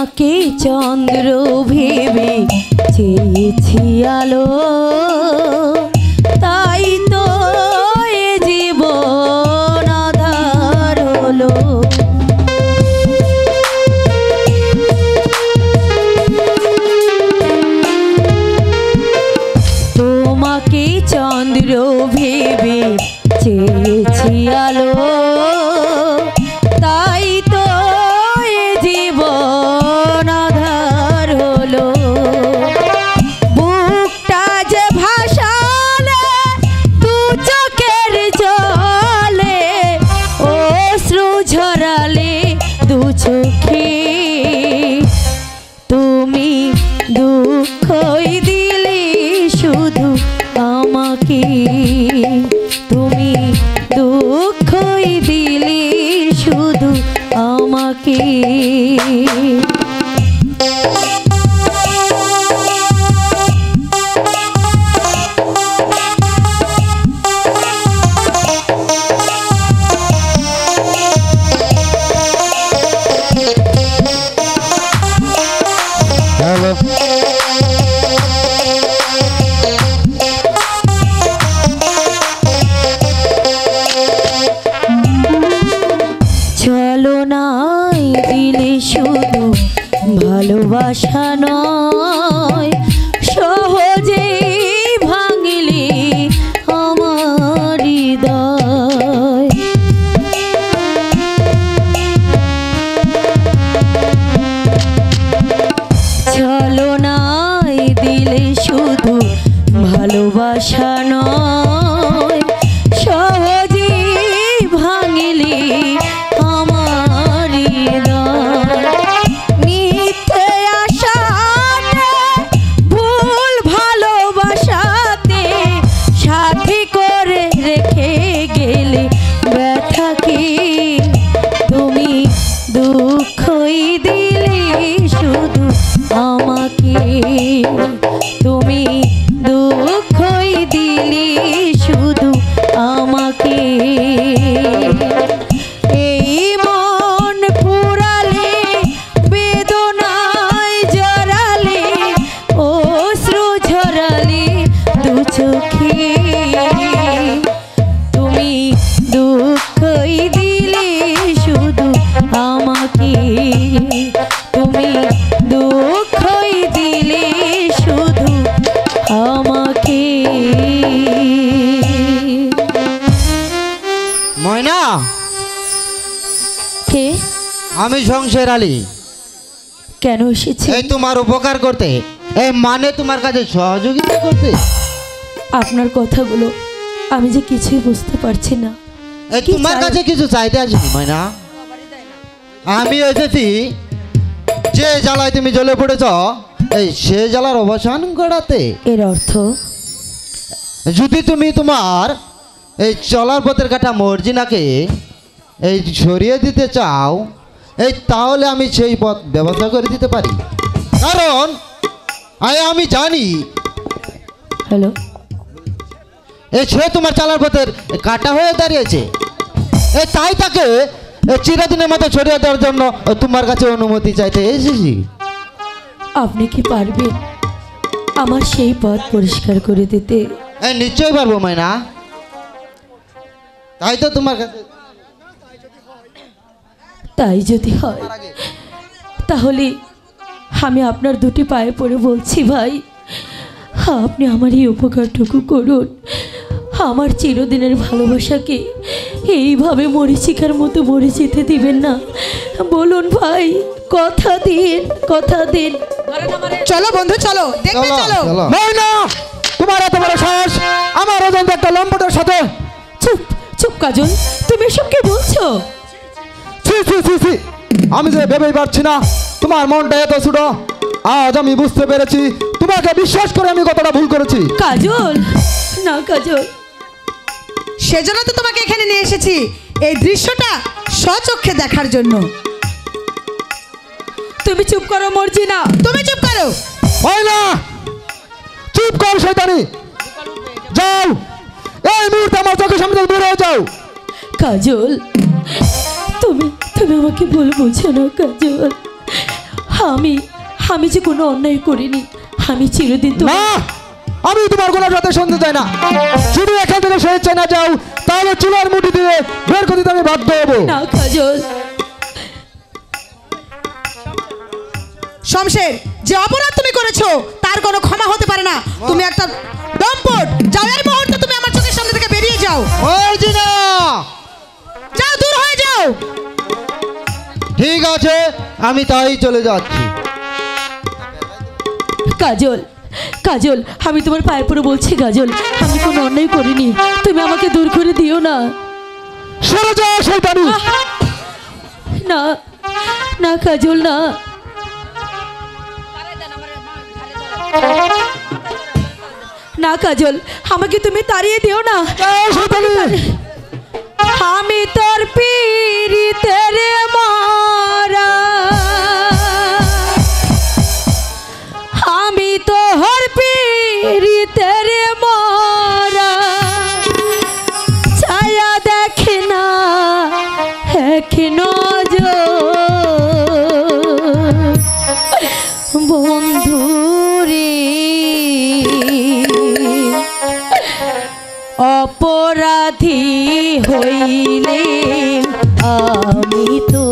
তোমাকে চন্দ্র ভেবে চেয়েছি আলো, তাই তো এ জীবন আধার হলো। তোমাকে চন্দ্র ভেবে চেয়েছি আলো, তাই তো এ জীবন আধার হলো। বুকটা যে ভাসালে দু চোখের জলে, অশ্রু ঝরালে দু চোখে, তুমি দুঃখই দিলে শুধু আমাকে, তুমি দুঃখই দিলে শুধু আমাকে। চলো নাই দিলে শুধু ভালোবাসা নয়, সহজেই ভাঙিলে আমার হৃদয়। চলো নাই দিলে শুধু ভালোবাসা নয়, সহজেই ভাঙিলে আমার হৃদয়। মিথ্যে আশাতে ভুল ভালোবাসাতে সাথী করে রেখে গেলে ব্যথাকে, তুমি দুঃখই দিলে শুধু আমাকে, তুমি দুঃখই দিলে শুধু আমাকে। এই মন পুরালে বেদনায় জড়ালে, অশ্রু ঝরালে দু চোখে, তুমি দুঃখই দিলে শুধু আমাকে, তুমি দুঃখই দিলে শুধু আমাকে। ময়না, কে? আমি সংসার আলী। কেন এসেছে? এই তোমার উপকার করতে, এই মানে তোমার কাছে সহযোগিতা করতে। আপনার কথাগুলো আমি যে কিছুই বুঝতে পারছি না। এই কি তোমার চাই? কাছে কিছু চাইতে আসিনি ময়না, আমি এসেছি যে জ্বালায় তুমি জ্বলে পড়েছ, এই সে জ্বালার অবসান করাতে। এর অর্থ? যদি তুমি তোমার এই চলার পথের কাটা মর্জিনাকে এই সরিয়ে দিতে চাও, এই তাহলে আমি সেই পথ ব্যবস্থা করে দিতে পারি। কারণ আমি জানি হ্যালো, এই সে তোমার চলার পথের কাটা হয়ে দাঁড়িয়েছে, এই তাই তাকে চিরদিনের মতো সরিয়ে দেওয়ার জন্য তোমার কাছে অনুমতি চাইতে এসেছি। আপনি কি পারবেন আমার সেই পথ পরিষ্কার করে দিতে? নিশ্চয়ই পারবো মাইনা, তাই তো তোমার কাছে। তাই যদি হয় তাহলে আমি আপনার দুটি পায়ে পড়ে বলছি, ভাই আপনি আমার এই উপকারটুকু করুন। আমার চিরদিনের ভালোবাসাকে এইভাবে মরিচিকার মতো মরে যেতে দিবেন না। বলুন ভাই, কথা দিন, কথা দিন। চলো বন্ধু, চলো দেখবে, চলো। ময়না, তোমার এত বড় সাহস আমার অজন্ত একটা লম্পটের সাথে! চুপ চুপ কাজল, তুমি এসব কি বলছো? ছি ছি ছি ছি, আমি যে ভেবেই পারছি না তোমার মনটা এত ছোট। আজ আমি বুঝতে পেরেছি তোমাকে বিশ্বাস করে আমি কতটা ভুল করেছি। কাজল, না কাজল, সেজন্য তো তোমাকে এখানে নিয়ে এসেছি, এই দৃশ্যটা স্বচক্ষে দেখার জন্য। তুমি চুপ করো মর্জিনা, তুমি চুপ করো। ময়না, চুপ কর শয়তানি, যাও এই মুহূর্তে আমার চোখের সামনে থেকে দূরে হয়ে যাও। কাজল, তুমি তুমি আমাকে ভুল বুঝো না কাজল। আমি আমি যে কোনো অন্যায় করিনি, আমি চিরদিন তো না, আমি তোমার কোনো সাথে শুনতে চাই না। যদি এখান থেকে স্বেচ্ছায় না যাও তাহলে চুলার মুঠি দিয়ে বের করে দিতে আমি বাধ্য হবো। না কাজল। শমশের, যে অপরাধ তুমি করেছো তার কোনো ক্ষমা হতে পারে না। তুমি একটা দম্পট, যাও এর মুহূর্তে তুমি আমার চোখের সামনে থেকে বেরিয়ে যাও। মর্জিনা, যাও, দূর হয়ে যাও। ঠিক আছে, আমি তাই চলে যাচ্ছি। কাজল, কাজল, আমি তোমার পায়ে পড়ে বলছি কাজল, আমি কোনো অন্যায় করিনি, তুমি আমাকে দূর করে দিও না। সরে যাও শয়তানি। না না কাজল, না। না কাজল, আমাকে তুমি তাড়িয়ে দিও না। যাও শয়তানি। আমি তোর পীড়িতের মারা, আমি তোর পীড়িতের মারা, ছায়া দেখে না এক নজর বন্ধুরে, অপরাধী হইলে আমি তো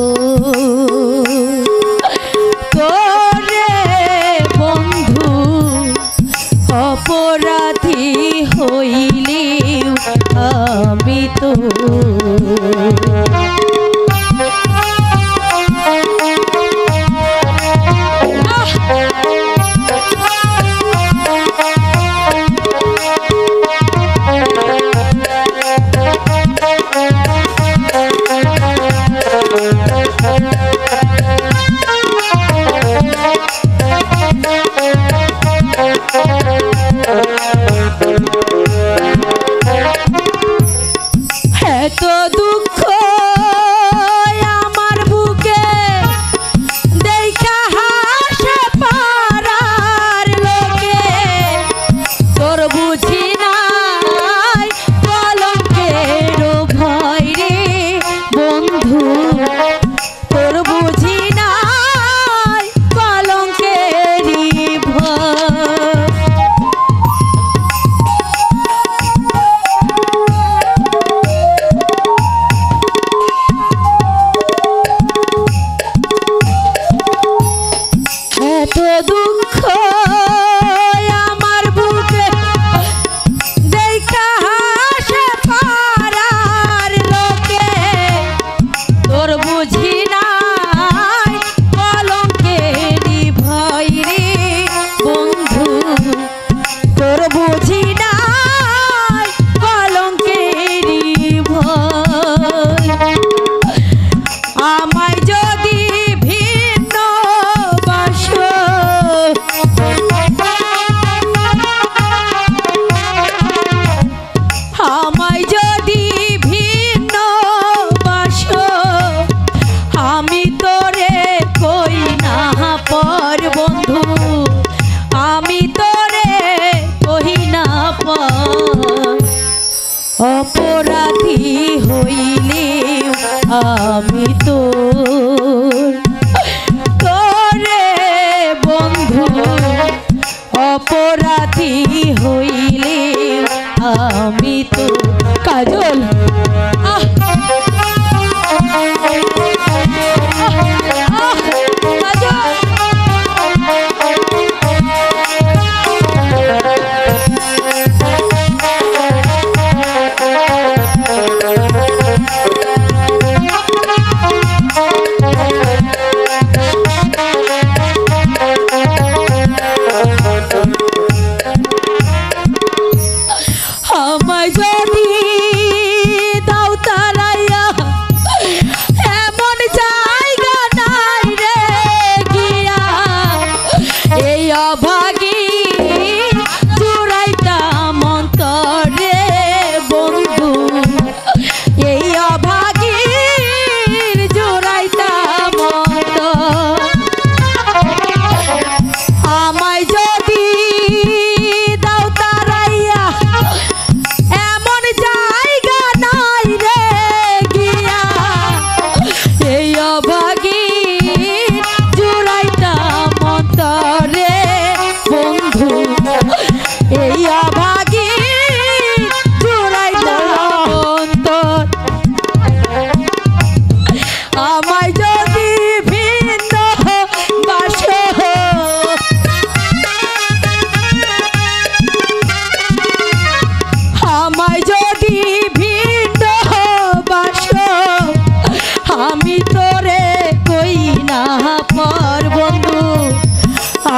পর বন্ধু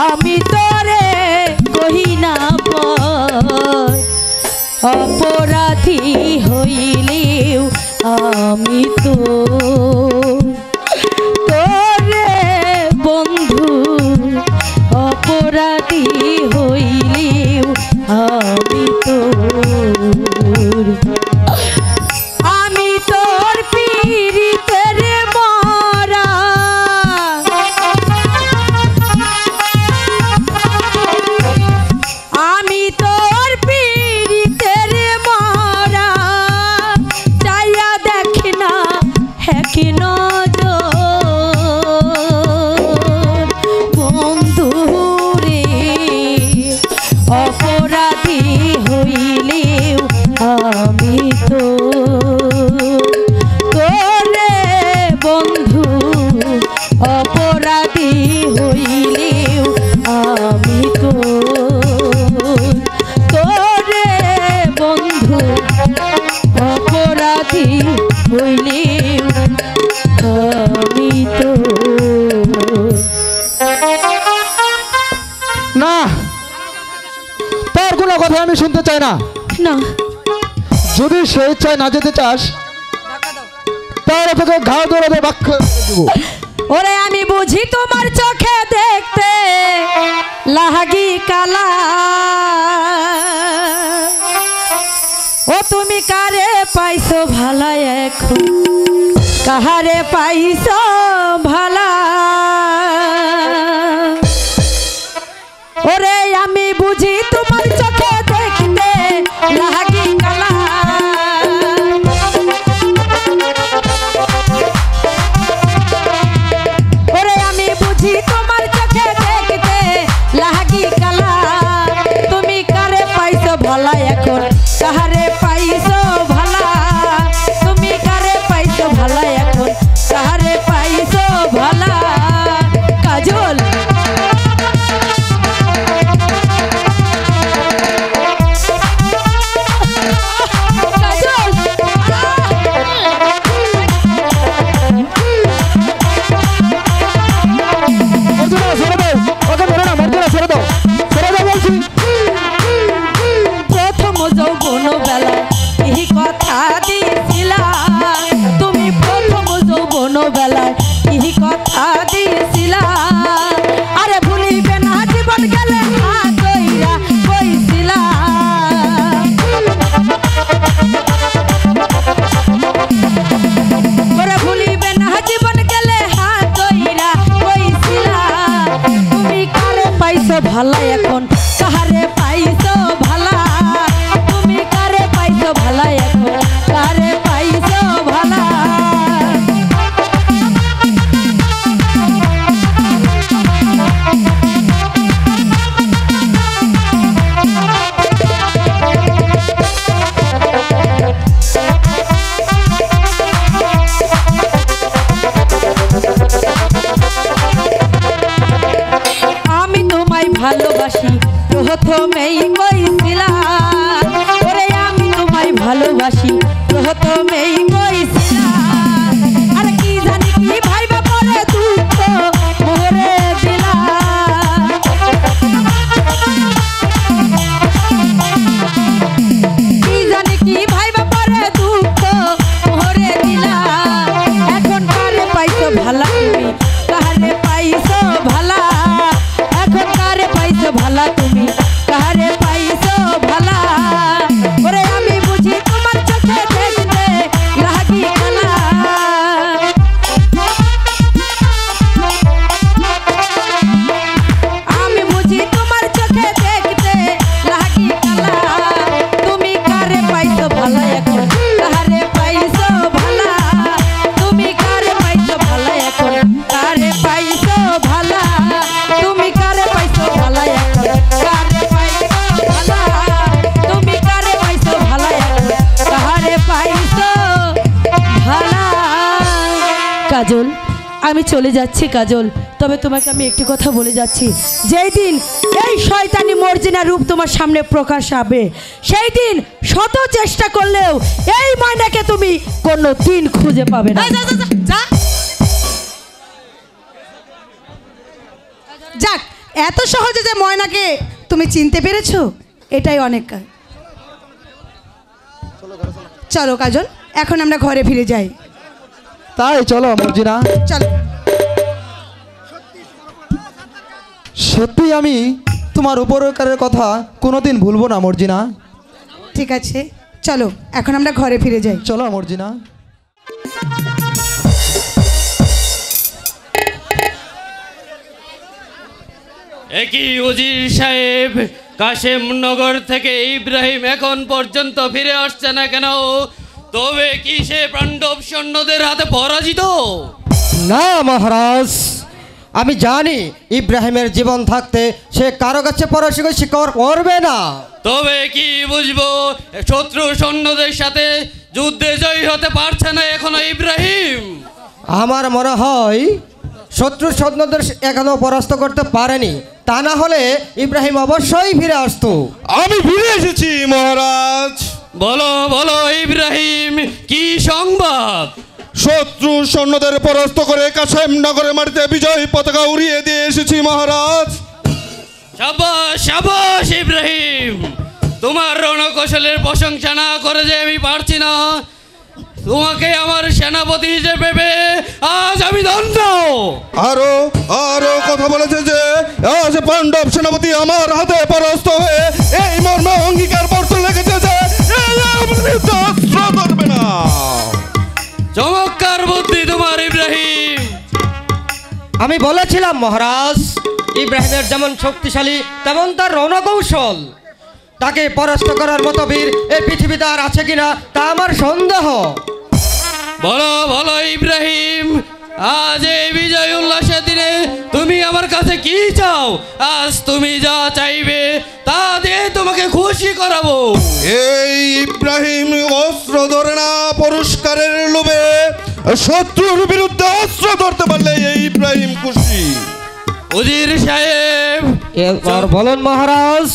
আমি তোরে কহি না পর অপরাধী হইলেও আমি তো তোরে বন্ধু অপরাধী হইলেও আমি তোর আমি তোর পীড়িতের মরা আমি তোর পীড়িতের মরা চাইয়া দেখ না এক নজর বন্ধু রে অপরাধী হইলেও আমি তো তোরে বন্ধু অপরাধী হইলেও আমি তো তোরে বন্ধু অপরাধী হইলেও আমি তো না, তোর কোনো কথা আমি শুনতে চাই না। না যদি সে ইচ্ছায় না যেতে চাস তাহলে তোকে ঘাড় ধরে বাক্য দেব। ওরে আমি বুঝি তোমার চোখে দেখতে লাহাগি কালা ও তুমি কারে পাইছো ভালা এখন কাহারে পাইছো ভালা ওরে আমি বুঝি তোমার চোখে দেখতে লাহাগি কালা ওরে আমি বুঝি তোমার চোখে দেখতে লাহাগি কালা তুমি কারে পাইছো ভালা এখন কাহারে পাইছো ভালা তুমি কারে পাইছো ভালা এখন কাহারে পাইছো ভালা কাজল প্রথম যৌবন বেলা এই কথা দিয়েছিলা তুমি প্রথম যৌবন বেলায় এই কথা দিয়েছিলা আরে ভুলিবে না জীবন গেলে হাত ধইরা কইছিলা ওরে ভুলিবে না জীবন গেলে হাত ধইরা কইছিলা তুমি কারে পাইছো ভালা এখন কাহারে পাইছো ভালা তুমি কারে পাইছো ভালা এখন কারে পাইছো ভালা আমি তোমায় ভালোবাসি প্রথমেই কইছিলাম ওরে আমি তোমায় ভালোবাসি প্রথমেই কইছিলাম আর কি জানি কি ভাইবা পরে দুঃখ মোরে দিলা কি জানি কি ভাইবা পরে দুঃখ মোরে দিলা এখন কারে পাইছো ভালা তুমি কারে পাইছো ভালা এখন কারে পাইছো ভালা তুমি কারে পাইছো ভালা ওরে আমি বুঝি তোমার চোখে দেখতে লাগি কালা আমি বুঝি তোমার চোখে দেখতে লাগি কালা তুমি কারে পাইছো ভালা এখন কারে পাইছো ভালা তুমি কারে পাইছো ভালা এখন কারে পাইছো ভালা তুমি কারে পাইছো ভালা এখন কারে পাইছো ভালা তুমি কারে পাইছো ভালা এখন কারে পাইছো ভালা কাজল আমি চলে যাচ্ছি কাজল তবে তোমাকে আমি একটি কথা বলে যাচ্ছি যেই দিন এই শয়তানি মর্জিনা রূপ তোমার সামনে প্রকাশ হবে সেই দিন শত চেষ্টা করলেও এই ময়নাকে তুমি কোনো দিন খুঁজে পাবে না যাক, এত সহজে যে ময়নাকে তুমি চিনতে পেরেছো এটাই অনেক। চলো কাজল, এখন আমরা ঘরে ফিরে যাই। তাই চলো মর্জিনা। চলো। সত্যি আমি তোমার উপকারের কথা কোনোদিন ভুলবো না মর্জিনা। ঠিক আছে, চলো এখন আমরা ঘরে ফিরে যাই। চলো মর্জিনা। একই উজির সাহেব, কাশেমনগর থেকে ইব্রাহিম এখন পর্যন্ত ফিরে আসছে না কেন? তবে কি সে পাণ্ডব সৈন্যদের হাতে পরাজিত? না মহারাজ, আমি জানি ইব্রাহিমের জীবন থাকতে সে কারো কাছে পরাজয় স্বীকার করবে না। তবে কি বুঝবো, শত্রু সৈন্যদের সাথে যুদ্ধে জয়ী হতে পারছে না এখনো ইব্রাহিম। আমার মনে হয় শত্রু সৈন্যদের এখনো পরাস্ত করতে পারেনি, তা না হলে ইব্রাহিম অবশ্যই ফিরে আসতো। আমি ফিরে এসেছি মহারাজ। বলো বলো ইব্রাহিম, কি সংবাদ? শত্রু সৈন্যদের পরাস্ত করে কাশেমনগরের মাটিতে বিজয় পতাকা উড়িয়ে দিয়ে এসেছি মহারাজ। শাবাশ শাবাশ ইব্রাহিম, তোমার রণকৌশলের প্রশংসা না করে যে আমি পারছি না। তোমাকে আমার সেনাপতি হিসেবে আজ আমি ধন্য। আরো আরো কথা বলেছে যে আজ পাণ্ডব সেনাপতি আমার হাতে পরাস্ত হয়ে এই মর্মে অঙ্গীকার পত্র লিখেছে যে অস্ত্র ধরবে না। চমৎকার বুদ্ধি তোমার ইব্রাহিম। আমি বলেছিলাম মহারাজ, ইব্রাহিমের যেমন শক্তিশালী তেমন তার রণকৌশল। তাকে পরাস্ত করার মতো বীর এই পৃথিবীতে আর আছে কিনা তা আমার সন্দেহ। বলো বলো ইব্রাহিম, আজ এই বিজয় উল্লাসের দিনে তুমি আমার কাছে কি চাও? আজ তুমি যা চাইবে তা দিয়ে তোমাকে খুশি করাবো। এই ইব্রাহিম অস্ত্র ধরে না, পুরস্কারের লোভে শত্রুর বিরুদ্ধে অস্ত্র ধরতে পারলে এই ইব্রাহিম খুশি। উজির সাহেব, এবার বলুন মহারাজ।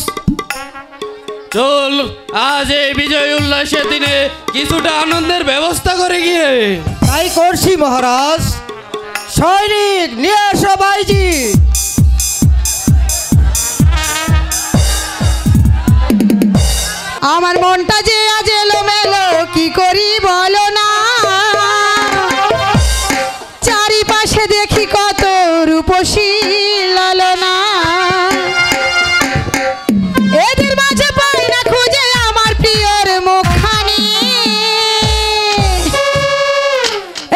চল আজ এই বিজয় উল্লাসের দিনে কিছুটা আনন্দের ব্যবস্থা করে গিয়ে। তাই করছি মহারাজ। সৈনিক নিয়ে এসো বাইজি। আমার মনটা যে আজ এলোমেলো, কি করি বলো না। চারিপাশে দেখি কত রূপসী লালনা, এদের মাঝে পাই না খুঁজে আমার প্রিয়র মুখখানি।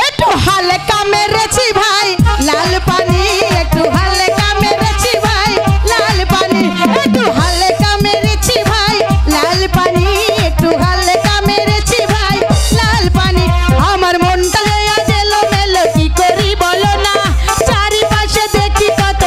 একটু হালকা মেরেছি ভাই লাল পানি, একটু হালকা মেরেছি ভাই লাল পানি, একটু হালকা মেরেছি ভাই লাল পানি, একটু হালকা মেরেছি ভাই লাল পানি। আমার মনটা আজ এলোমেলো, কি করি বলো না। চারিপাশে দেখি কত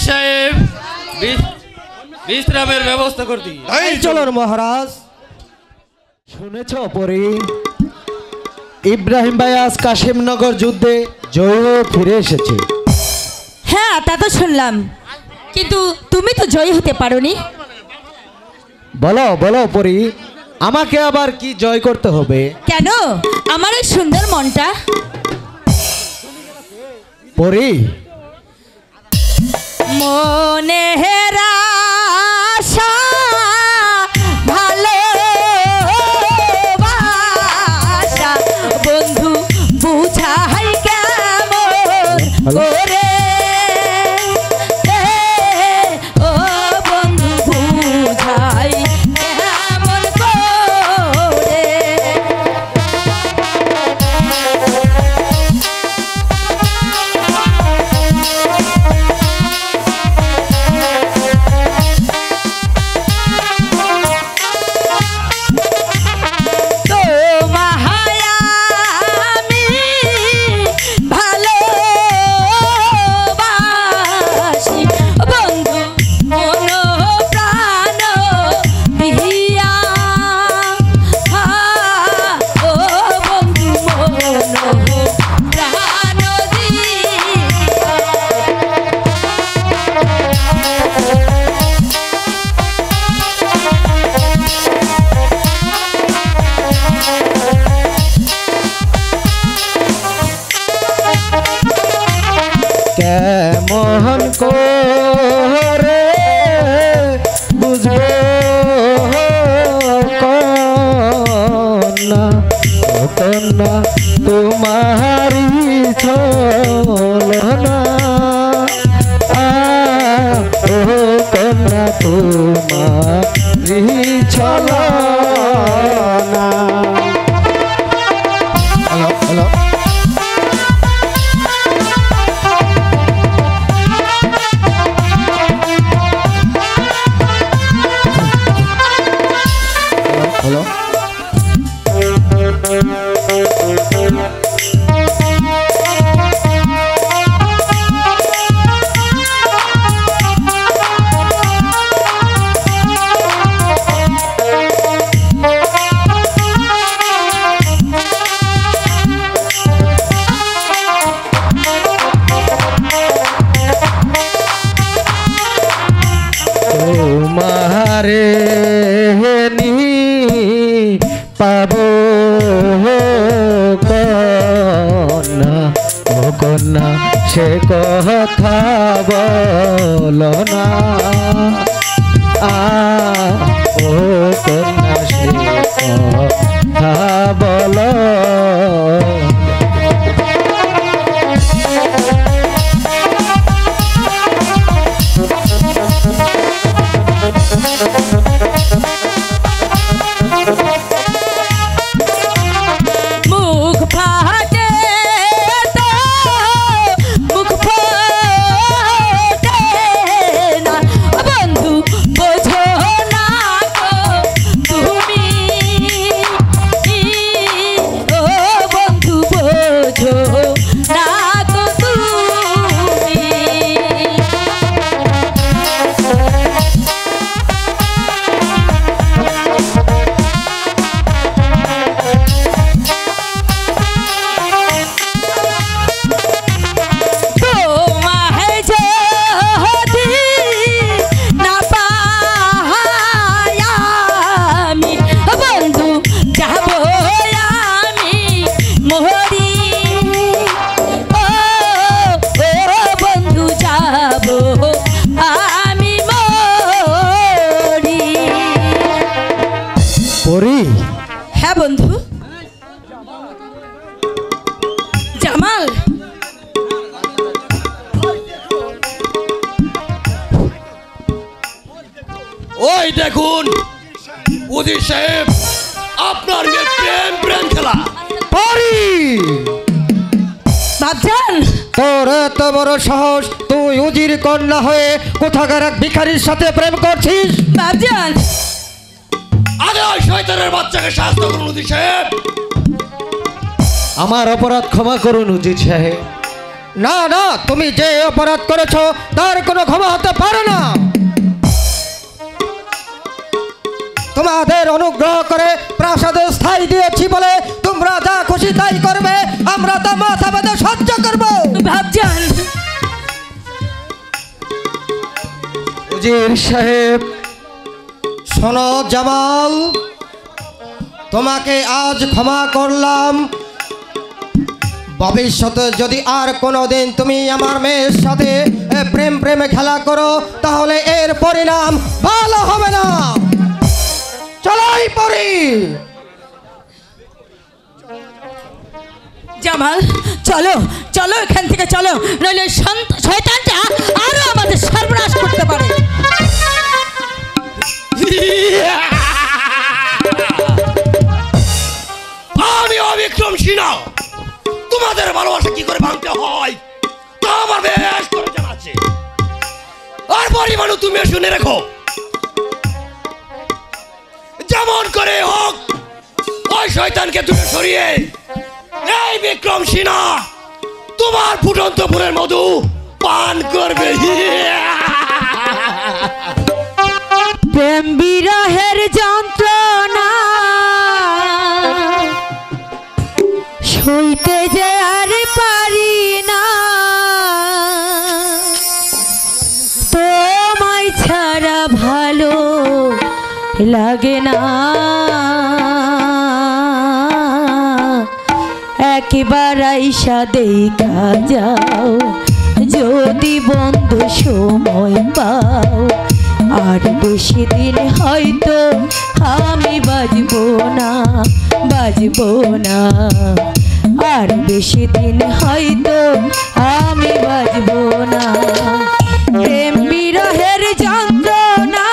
সাহেব বিশ্রামের ব্যবস্থা করতে। চলুন মহারাজ। শুনেছ পরে ইব্রাহিম ভাই আজ কাশিমনগর যুদ্ধে জয় হয়ে ফিরে এসেছে। হ্যাঁ তা তো শুনলাম, কিন্তু তুমি তো জয়ী হতে পারোনি। বলো বলো পরি, আমাকে আবার কি জয় করতে হবে? কেন? আমার এই সুন্দর মনটা। পরি মনে হেরা আশা ভালোবাসা বন্ধু বুঝাই কেমন করে, ও বন্ধু বুঝাই কেমন করে। কেমন করে বুঝবো কন্যা কন্যা তোমারি ছলনা, ও কন্যা তোমারি ছলনা। হ্যালো হ্যালো হ্যালো তোমারে নি পাবো কন্যা, ও কন্যা সে কথা বলো না, ও কন্যা সে কথা বলো। মুখ ফাটে তো মুখ ফোটে না, বন্ধু বোঝো না গো তুমি, ও বন্ধু বোঝো না গো তুমি। তোমায় যদি না পাই আমি বন্ধু যাব আমি মরি, ও বন্ধু যাব আমি মরি। পরি হ্যাঁ বন্ধু। জামাল ওই দেখুন উজির সাহেব, আপনার মেয়ে প্রেম প্রেম খেলা। পরি ভাবছেন তোর এত বড় সাহস, তুই উজির কন্যা হয়ে কোথাকার এক ভিখারির সাথে প্রেম করছিস? ভাবছেন আগে ওই শয়তানের বাচ্চাকে শাস্তি করুন উজির সাহেব। আমার অপরাধ ক্ষমা করুন উজির সাহেব। না না, তুমি যে অপরাধ করেছো তার কোনো ক্ষমা হতে পারে না। তোমাদের অনুগ্রহ করে প্রাসাদে স্থায়ী দিয়েছি বলে তোমরা যা খুশি তাই করবে, আমরা তা মাথা বেঁধে সহ্য করবো। ভাবজান, উজির সাহেব, শোনো জামাল, তোমাকে আজ ক্ষমা করলাম। ভবিষ্যতে যদি আর কোনোদিন তুমি আমার মেয়ের সাথে প্রেমে খেলা করো তাহলে এর পরিণাম ভালো হবে না। চলাই পড়ি। জামাল, চলো চলো এখান থেকে চলো, নইলে শয়তানটা আরো আমাদের সর্বনাশ করতে পারে। আমি অবিক্রম সিংহ, তোমাদের ভালোবাসা কি করে ভাঙতে হয় তা আমার বেশ করে জানা আছে। আর পরিমাণও তুমি শুনে রেখো, যেমন করে হোক ওই শয়তানকে দূরে সরিয়ে এই বিক্রম সিংহ তোমার ফুটন্ত ফুলের মধু পান করবে। প্রেম বিরহের যন্ত্রণা সইতে যে আর পারি না, তোমায় ছাড়া ভালো লাগে না। একবার আইসা দেখা যাও, যদি বন্ধু সময় পাও। আর বেশি দিন হয়তো আমি বাজবো না, বাজবো না। আর বেশি দিন হয়তো আমি বাজবো না। প্রেম বিরহের যন্ত্রণা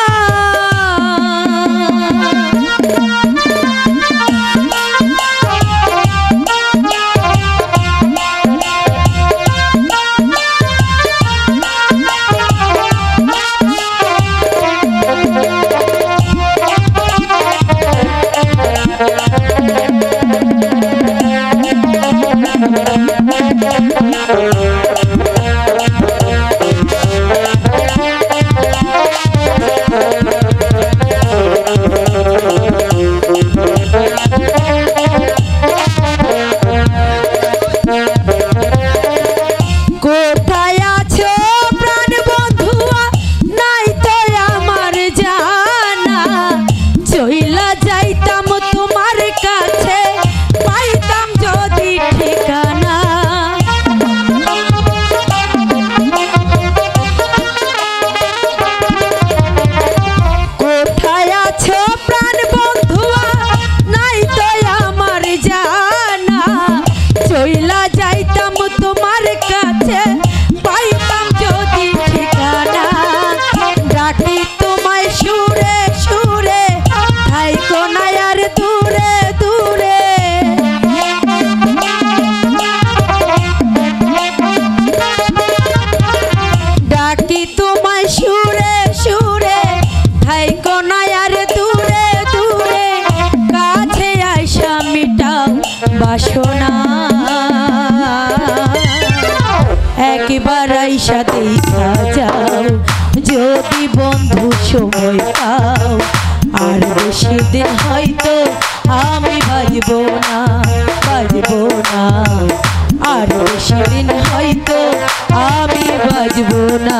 বাসনা। একবার আইসা দেখা যাও, যদি বন্ধু সময় পাও। আর বেশি দিন হয়তো আমি বাজবো না, বাজবো না। আর বেশি দিন হয়তো আমি বাজবো না।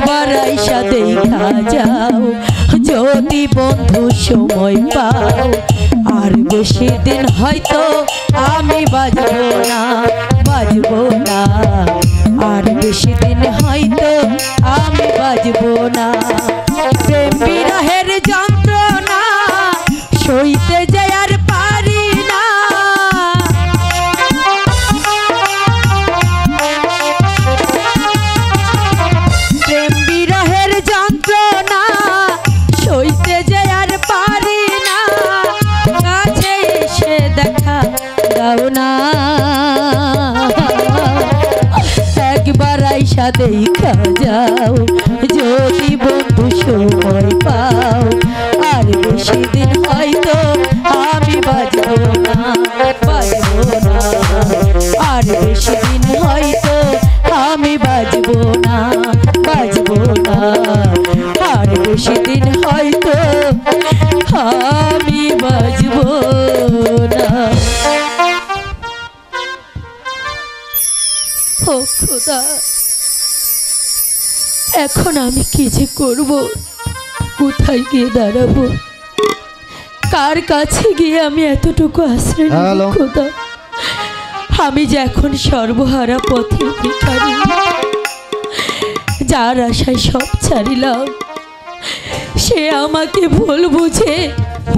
একবার আইসা দেখা যাও যদি বন্ধু সময় পাও, আর বেশি দিন হয়তো আমি বাজবো না, বাজবো না, আর বেশি দিন হয়তো আমি বাজবো না। প্রেম বিরহের যন্ত্রণা সইতে যে আর পারি না, প্রেম বিরহের যন্ত্রণা সইতে যে আর পারি না, কাছে এসে দেখা দাও না, একবার আইসা দেখা যাও যদি বন্ধু সময় পাও, আর বেশি দিন হয়তো আমি বাজবো না, বাজবো না, আর বেশি দিন হয়তো আমি বাজবো না, বাজবো না, আর বেশি দিন হয়তো আমি বাজবো না। ও খোদা, এখন আমি কি যে করব, কোথায় গিয়ে দাঁড়াবো, কার কাছে গিয়ে আমি এতটুকু আশ্রয় নেব খোদা? আমি যে এখন সর্বহারা পথের ভিখারি, যার আশায় সব ছাড়িলাম, সে আমাকে ভুল বুঝে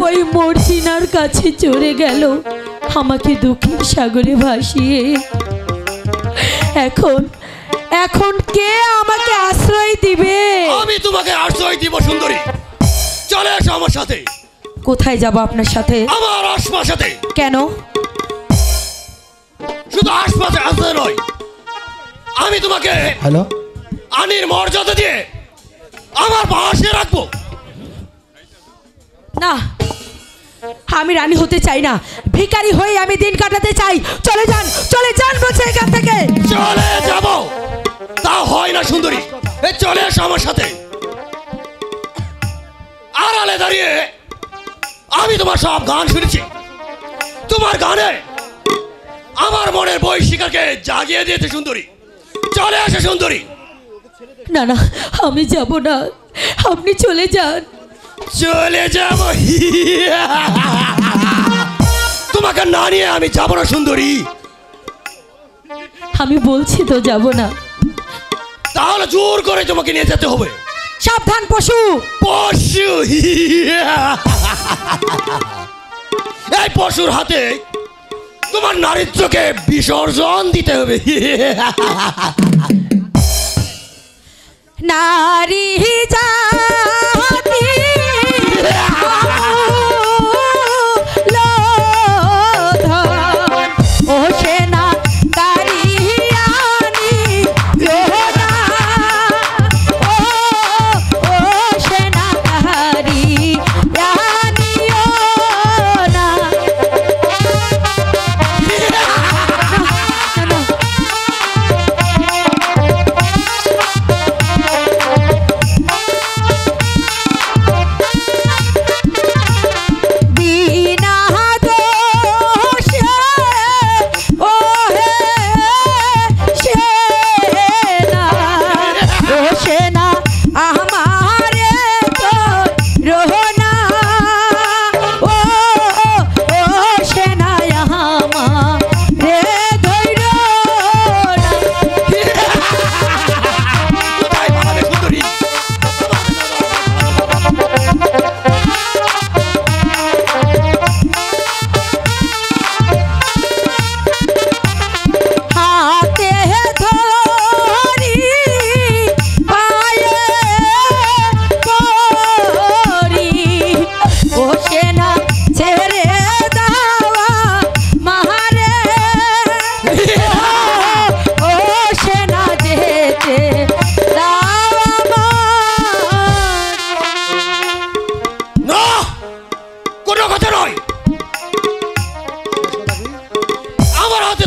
ওই মর্জিনার কাছে চলে গেল, আমাকে দুঃখের সাগরে ভাসিয়ে। এখন এখন কে আমাকে আশ্রয় দিবে? আমি তোমাকে আশ্রয় দিব সুন্দরী, চলে এসো আমার সাথে। কোথায় যাব আপনার সাথে? আমার আশপাশ সাথে। কেন? শুধু আশপাশে আসতে নয়, আমি তোমাকে হ্যালো আনির মর্যাদা দিয়ে আমার পাশে রাখবো। না, আমি রানী হতে চাই না, ভিখারি হয়ে আমি দিন কাটাতে চাই। চলে যান, চলে যান বলছে এখান থেকে। চলে যাব তা হয় না সুন্দরী, চলে এসো আমার সাথে। আড়ালে দাঁড়িয়ে আমি তোমার সব গান শুনেছি, তোমার গানে আমার মনের বই শিকারকে জাগিয়ে দিয়েছে সুন্দরী, চলে আসে সুন্দরী। না না, আমি যাব না, আপনি চলে যান। চলে যাব? তোমাকে না নিয়ে আমি যাব না সুন্দরী। আমি বলছি তো যাব না। তাহলে জোর করে তোমাকে নিয়ে যেতে হবে। সাবধান পশু। পশু? এই পশুর হাতে তোমার নারীত্বকে বিসর্জন দিতে হবে। নারী জাতি ও সেনা কারিয়ানি লোনা, ও সেনা কারিয়ানি লোনা।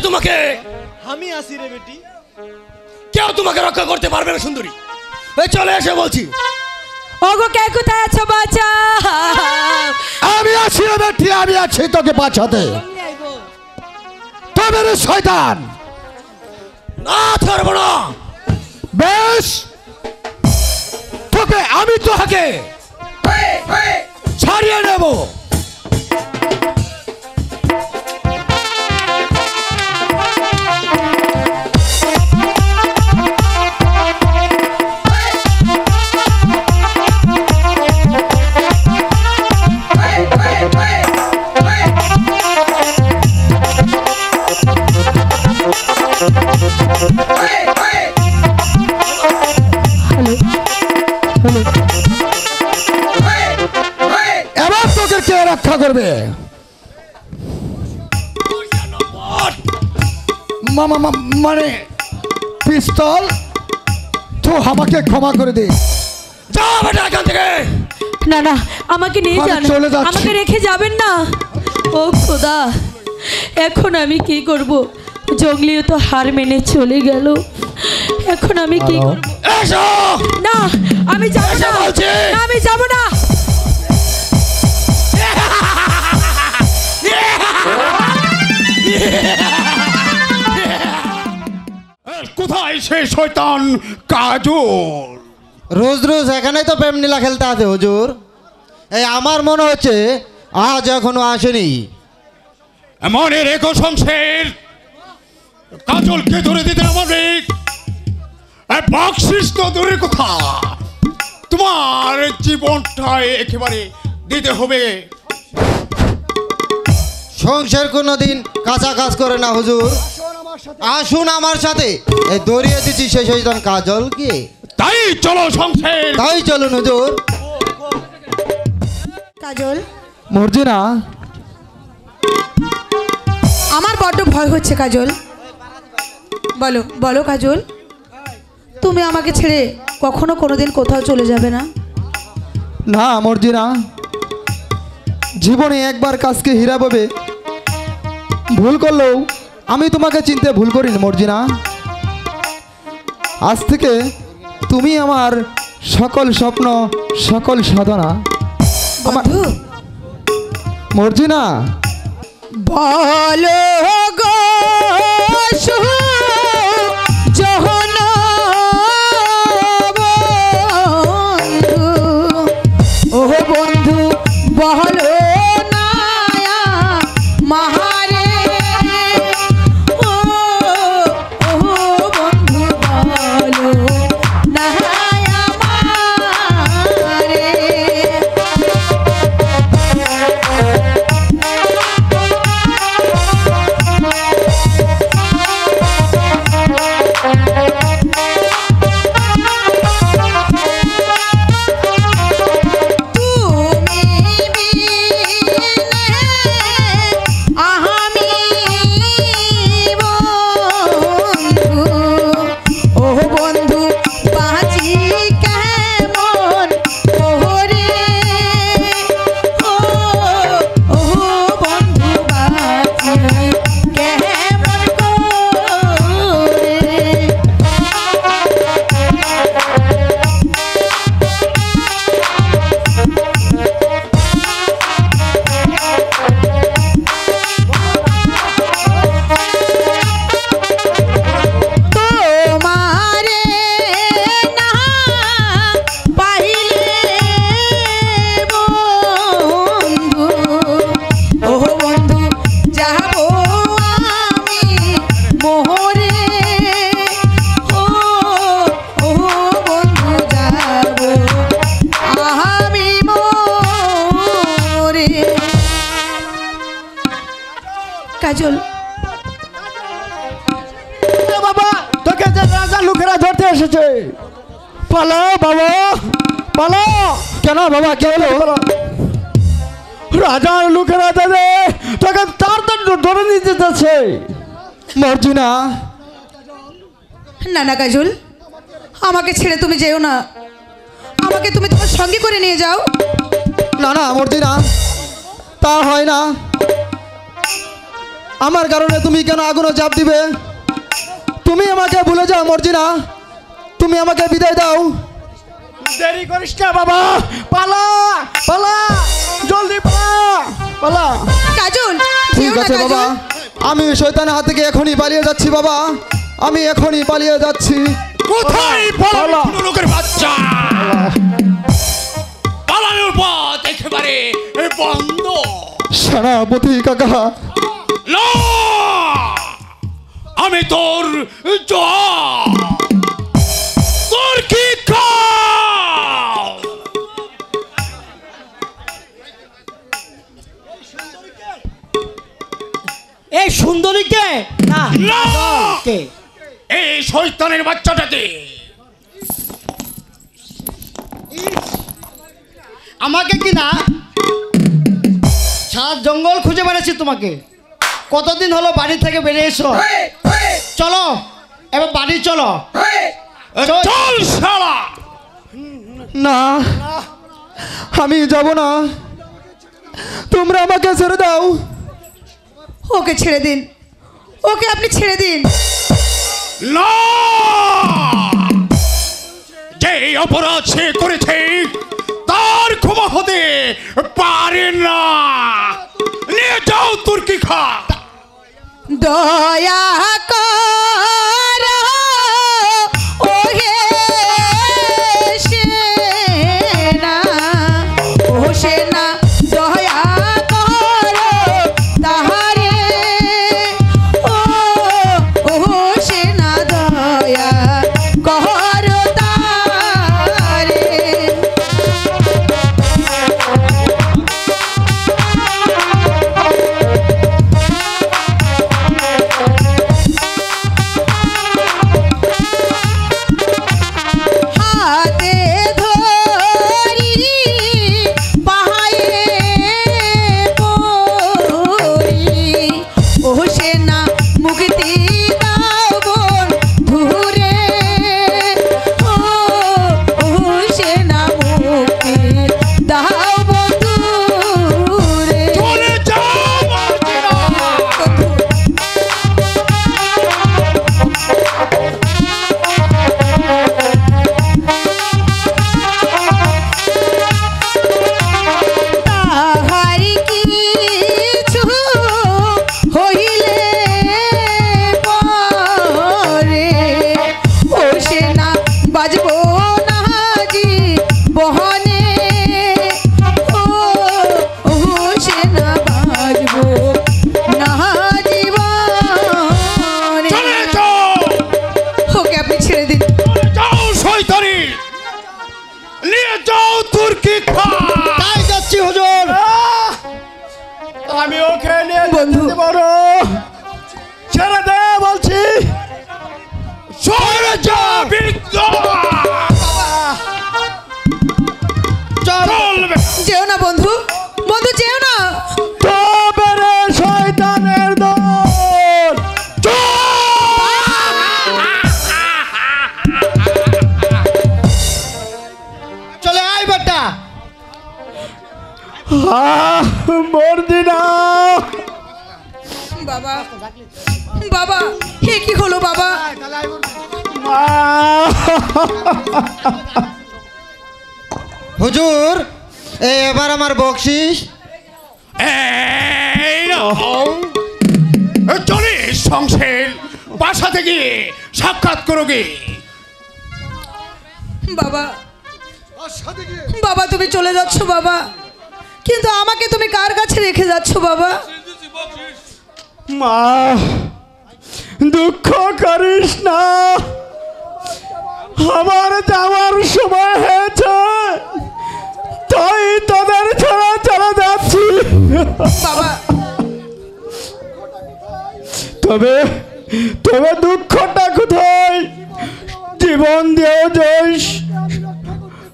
তোমাকে আমি আসি রে বেটি, কেউ তোমাকে রক্ষা করতে পারবে না সুন্দরী। চলে এসে বলছি। ওগো কে কোথায় আছো বাঁচা? আমি আছি রে বেটি, আমি আছি তোকে বাঁচাতে। তবে রে শয়তান, না ছাড়বো না। বেশ আমি তোকে ছাড়িয়ে নেব। এবার তোকে কে রক্ষা করবে? মানে পিস্তল, তো আমাকে ক্ষমা করে দে। যা বেটা এখান থেকে। না না, আমাকে নিয়ে আমি যান, চলে যাচ্ছি। আমাকে রেখে যাবেন না। ও খোদা, এখন আমি কি করব? জঙ্গলিও তো হার মেনে চলে গেল, এখন আমি কি করব? এসো। না আমি যাব না, বলছি। না আমি যাব না। কোথায় সেই শয়তান কাজল? রোজ রোজ এখানেই তো প্রেম নীলা খেলতে আছে হুজুর। এই আমার মনে হচ্ছে আজ এখনো আসেনি। মনে রেখো শমশের, কাজলকে ধরে দিতে আমাদের বকশিস তো দূরের কথা, তোমার জীবনটা একেবারে দিতে হবে। সংসার কোনোদিন কাঁচা কাজ করে না হুজুর। আসুন আমার সাথে, এই দড়িয়ে দিচ্ছি সেই শয়তান কাজলকে। তাই চলো শমশের। তাই চলুন হুজুর। কাজল, মর্জিনা, আমার বড্ড ভয় হচ্ছে কাজল। বলো বলো কাজল, তুমি আমাকে ছেড়ে কখনো কোনোদিন কোথাও চলে যাবে না? না মর্জিনা, জীবনে একবার কাজকে হীরা ভাবে ভুল করলেও আমি তোমাকে চিনতে ভুল করিনি মর্জিনা। আজ থেকে তুমি আমার সকল স্বপ্ন, সকল সাধনা। বন্ধু, মর্জিনা, বলো গো সুজহন বন্ধু, ও বন্ধু বলো না মাহারে, ও বন্ধু বলো না মাহারে। কাজল, বাবা তোকে যে রাজা লোকেরা ধরতে এসেছে, পালাও বাবা পালাও। কেন বাবা, কে হলো? রাজার লোকেরা দাদা তোকে তার ধরে নিতে যাচ্ছে মর্জিনা। না না কাজল, আমাকে ছেড়ে তুমি যেও না, আমাকে তুমি তোমার সঙ্গে করে নিয়ে যাও। না না মর্জিনা, তা হয় না। আমার কারণে তুমি কেন আগুনে চাপ দিবে? তুমি আমাকে ভুলে যাও মর্জিনা, তুমি আমাকে বিদায় দাও। দেরি করিস না বাবা, পালা পালা, জলদি পালা পালা। কাজল, ঠিক যেও না আছে কাজল। বাবা, আমি শয়তানের হাত থেকে এখনই পালিয়ে যাচ্ছি বাবা, আমি এখনই পালিয়ে যাচ্ছি। কোথায় পালা। লোকের বাচ্চা? সেনাপতি কাকা। না, আমি তোর তোর কি এই সুন্দরীকে না না, কে? এই শয়তানের বাচ্চাটাকে। আমাকে কি না সারা জঙ্গল খুঁজে বেড়াচ্ছি তোমাকে। কতদিন হলো বাড়ি থেকে বেরিয়ে এসো। চলো এবার বাড়ি চলো। চল শালা। না, আমি যাব না, তোমরা আমাকে ছেড়ে দাও। ওকে ছেড়ে দিন, ওকে আপনি ছেড়ে দিন। না, যে অপরাধ সে করেছে তার ক্ষমা হতে পারে না। নিয়ে যাও তুর্কি খা। দয়া করো ওহে সেনা, ও সেনা দয়া করো তাহারে, ও সেনা দয়া করো তারে। হাতে ধরি পায়ে পড়ি, ও সেনা মুক্তি দাও বন্ধুরে, ও সেনা মুক্তি দাও বন্ধুরে। চলে যাও মার্জিনা। তাহার কিছু হইলে পরে, ও সেনা বাজবো না জীবনে, ও সেনা বাজবো না জীবনে। চলে যাও। ওকে আপনি ছেড়ে দিন। চলে যাও শয়তানি। নিয়ে যাও তুর্কি খা। তাই যাচ্ছি হুজুর। আমি ওকে নিয়ে বন্ধু বড় ছেড়ে দে বলছি। চলে যা বৃদ্ধ। চল। যেও না বন্ধু, বন্ধু যেও না। তবে রে শয়তানের দল। চলে আয় বেটা। মর্জিনা, বাবা, বাবা, হে কি হলো বাবা? হুজুর এবার আমার বকশিস। এই নাও। চলে সংসার বাসাতে গিয়ে সাক্ষাৎ করোগে। বাবা, বাবা তুমি চলে যাচ্ছ বাবা, কিন্তু আমাকে তুমি কার কাছে রেখে যাচ্ছ বাবা? মা, দুঃখ করিস না, আমার যাওয়ার সময় হয়েছে, তাই তোদের ছাড়া চলে যাচ্ছি। বাবা, তবে তবে দুঃখটা কোথায়? জীবন দিয়েও যাইস,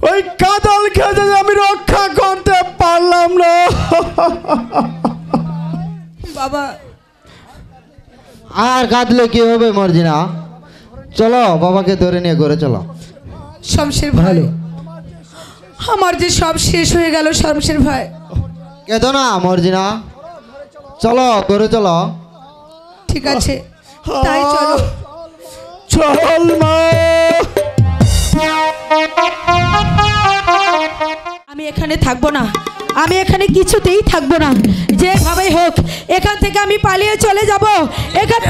ওই কাজল খেতে আমি রক্ষা করতে পারলাম না। বাবা, আর কাঁদলে কি হবে মর্জিনা? চলো বাবাকে ধরে নিয়ে ঘরে চলো। শমশের ভাই, আমার যে সব শেষ হয়ে গেল শমশের ভাই। কেঁদো না মর্জিনা, চলো ঘরে চলো। ঠিক আছে, তাই চলো। চল মা। আমি এখানে থাকবো না, আমি এখানে কিছুতেই থাকবো না। যেভাবেই হোক এখান থেকে আমি পালিয়ে চলে যাব। এখান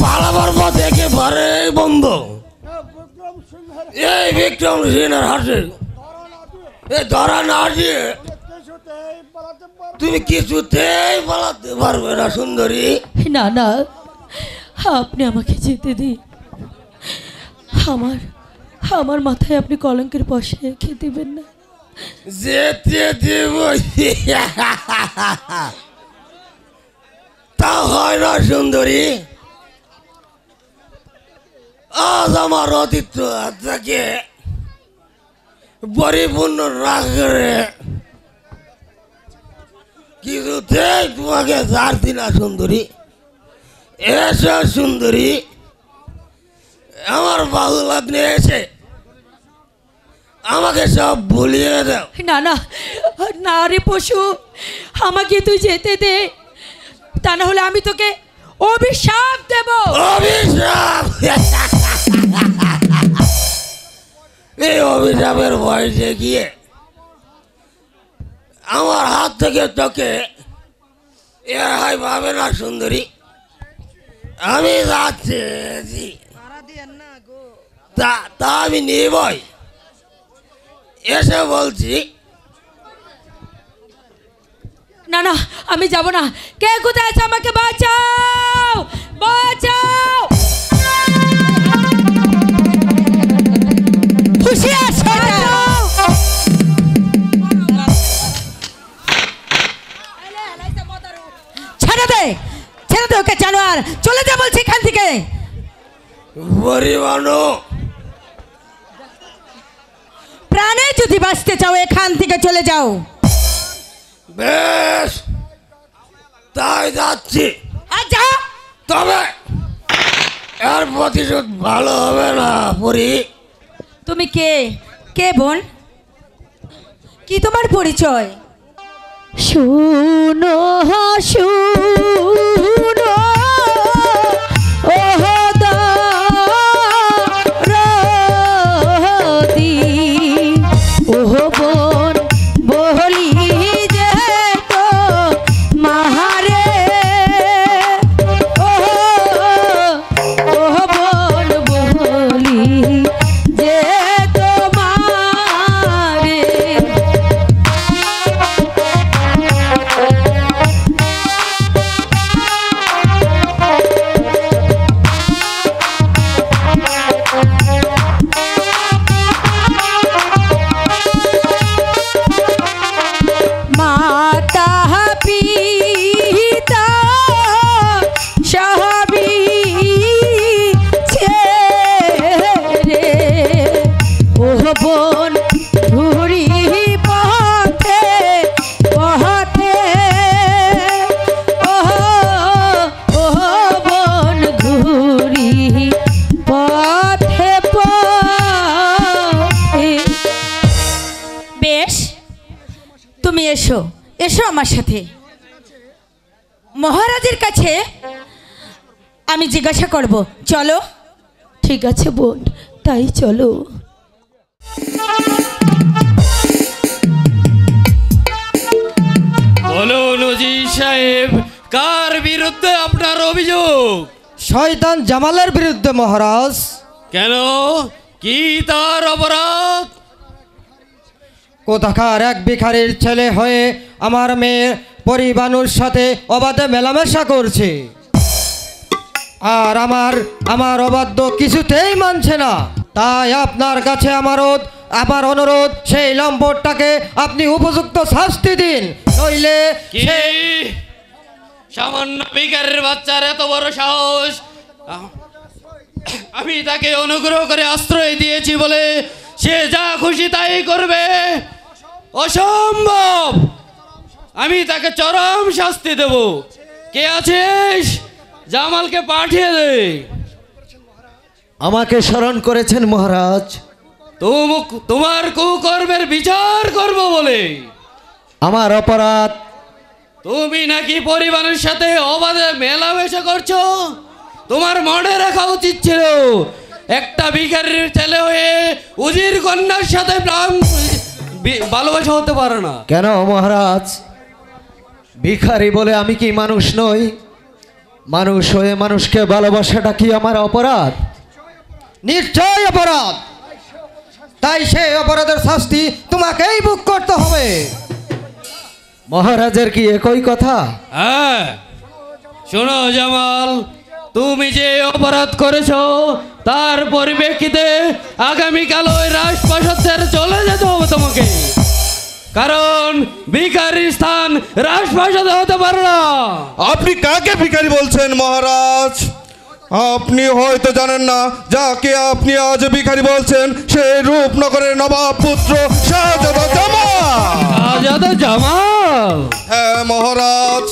পালাবার পথ একেবারে বন্ধ। এই বিক্রম সিংহের হাতে এ ধরা না দিয়ে তুমি কিছুতেই পালাতে পারবে না সুন্দরী। না না, আপনি আমাকে যেতে দিন। আমার আমার মাথায় আপনি কলঙ্কের পয়সা রেখে দেবেন না। যেতে দেব তা হয় না সুন্দরী। আজ আমার অতীত আত্মাকে পরিপূর্ণ না করে কিছুতেই তোমাকে ছাড়ছি না সুন্দরী। এসো সুন্দরী, আমার বাহু লগ্নে এসে আমাকে সব ভুলিয়ে দাও। না না না রে পশু, আমাকে তুই যেতে দে, তা না হলে আমি তোকে অভিশাপ দেব। অভিশাপ? এই অভিশাপের ভয় দেখিয়ে আমার হাত থেকে তোকে রেহাই পাবে না সুন্দরী। আমি যাচ্ছি, তা আমি নিবই। এসে বলছি না না, আমি যাব না। কে কোথায় আছে? আমাকে বাঁচাও, বাঁচাও। হুঁশিয়ার শয়তান! ছেড়ে দে, ছেড়ে দে ওকে জানোয়ার, চলে যা বলছি এখান থেকে। পরিবানো, প্রাণে যদি বাঁচতে চাও এখান থেকে চলে যাও। বেশ, তাই যাচ্ছি। আচ্ছা, তবে এর প্রতিশোধ ভালো হবে না পরি। তুমি কে? কে বোন? কি তোমার পরিচয়? শুনো শুনো ওহ দরদি, ওহ বোন বলি যে তো মাহারে, ওহ বোন বলি যে তো মারে। মাতা পিতা সবই ছেড়ে ওহ বোন ঘুরি পথে পথে, ওহ ওহ বোন ঘুরি পথে পথে। বেশ, তুমি এসো, এসো আমার সাথে। মহারাজের কাছে আমি জিজ্ঞাসা করব, চলো। ঠিক আছে বোন, তাই চলো। বলুন উজির সাহেব, কার বিরুদ্ধে আপনার অভিযোগ? শয়তান জামালের বিরুদ্ধে মহারাজ। কেন, কি তার অপরাধ? কোথাকার এক ভিখারির ছেলে হয়ে আমার মেয়ে পরিবানুর সাথে অবাধে মেলামেশা করছে, আর আমার অবাধ্য কিছুতেই মানছে না। তাই আপনার কাছে আমার অনুরোধ, সেই লম্পটটাকে আপনি উপযুক্ত শাস্তি দিন, নইলে কি সামান্য ভিখারির বাচ্চার এত বড় সাহস! আমি তাকে অনুগ্রহ করে আশ্রয় দিয়েছি বলে সে যা খুশি তাই করবে? অসম্ভব! আমি তাকে চরম শাস্তি দেব। কে আছিস? জামালকে পাঠিয়ে দে। আমাকে স্মরণ করেছেন মহারাজ। তোমার কুকর্মের বিচার করব বলে। আমার অপরাধ? তুমি নাকি পরিবারের সাথে অবাধে মেলামেশা করছো। তোমার মনে রাখা উচিত ছিল, একটা ভিখারির ছেলে হয়ে উজির কন্যার সাথে ভালোবাসা হতে পারে না। কেন মহারাজ? ভিখারি বলে আমি কি মানুষ নই? মানুষ হয়ে মানুষকে ভালোবাসাটা কি আমার অপরাধ? নিশ্চয় অপরাধ। তাই সেই অপরাধের শাস্তি তোমাকেই ভোগ করতে হবে। মহারাজের কি একই কথা? হ্যাঁ, শোনো জামাল, তুমি যে অপরাধ করেছো তার পরিপ্রেক্ষিতে আগামীকাল ওই রাজপ্রাসাদ ছেড়ে চলে যেতে হবে তোমাকে, কারণ ভিখারির স্থান রাজপ্রাসাদে হতে পারে না। আপনি কাকে ভিখারি বলছেন মহারাজ? আপনি হয়তো জানেন না, যাকে আপনি আজ ভিখারি বলছেন সেই রূপনগরের নবাব পুত্র শাহজাদা জামাল। শাহজাদা জামাল? হ্যাঁ মহারাজ,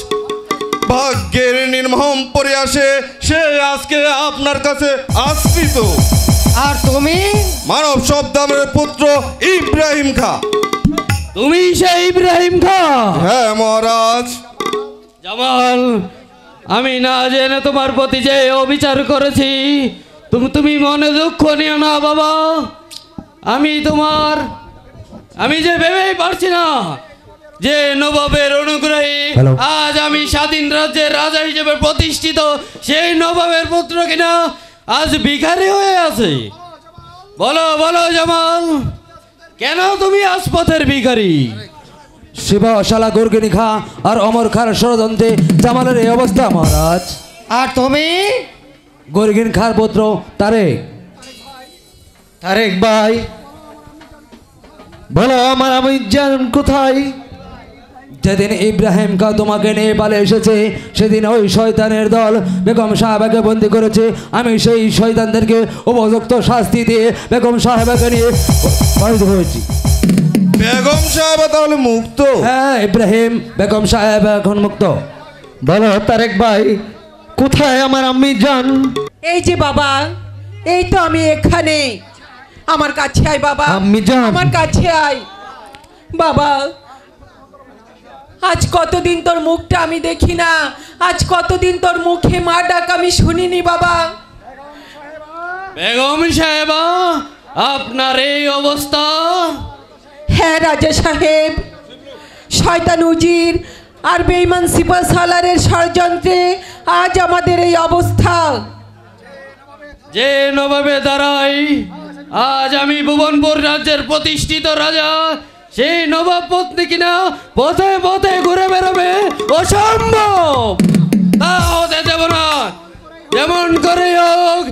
ভাগ্যের নির্মম পরিহাসে সে আজকে আপনার কাছে আশ্রিত। আর তুমি? মানব শব্দামের পুত্র ইব্রাহিম খা। তুমি সেই ইব্রাহিম খা? হ্যাঁ মহারাজ। জামাল, আমি না জেনে তোমার প্রতি যে অবিচার করেছি, তুমি মনে দুঃখ নিও না বাবা। আমি যে ভেবেই পারছি না যে নবাবের অনুগ্রহে আজ আমি স্বাধীন রাজ্যের রাজা হিসেবে প্রতিষ্ঠিত সেই নবাবের পুত্র কিনা আজ ভিখারি হয়ে আছে। বলো বলো জামাল, কেন তুমি আজ পথের ভিখারি? শিবা শালা গুরগিনী খা আর অমর খার ষড়যন্ত্রে জামালের এই অবস্থা মহারাজ। আর তুমি? গুরগিন খার পুত্র তারেক। তারেক ভাই, বলো আমার আম্মিজান কোথায়? যেদিন ইব্রাহিম খা তোমাকে নিয়ে পালে এসেছে সেদিন ওই শয়তানের দল বেগম সাহেবাকে বন্দি করেছে। আমি সেই শয়তানদেরকে উপযুক্ত শাস্তি দিয়ে বেগম সাহেবাকে নিয়ে বাড়িতে হয়েছি। বেগম সাহেব তাহলে মুক্ত? হ্যাঁ, ইব্রাহিম বেগম সাহেব এখন মুক্ত। বলো তারেক ভাই, কোথায় আমার আম্মিজান? এই যে বাবা, এই তো আমি এখানে। আমার কাছে আয় বাবা, আম্মিজান। আমার কাছে আয় বাবা। আজ কতদিন তোর মুখটা আমি দেখি না, আজ কতদিন তোর মুখে মা ডাক আমি শুনিনি বাবা। বেগম সাহেবা, আপনার এই অবস্থা? হ্যাঁ রাজা সাহেব, শয়তান উজির আর বেঈমান সিপাহ সালারের ষড়যন্ত্রে আজ আমাদের এই অবস্থা। যে নবাবে দাঁড়াই আজ আমি ভুবনপুর রাজ্যের প্রতিষ্ঠিত রাজা, সেই নবাব পত্নী কিনা পথে পথে ঘুরে বেরোবে, অসম্ভব। তা হতে দেব না। যেমন করে হোক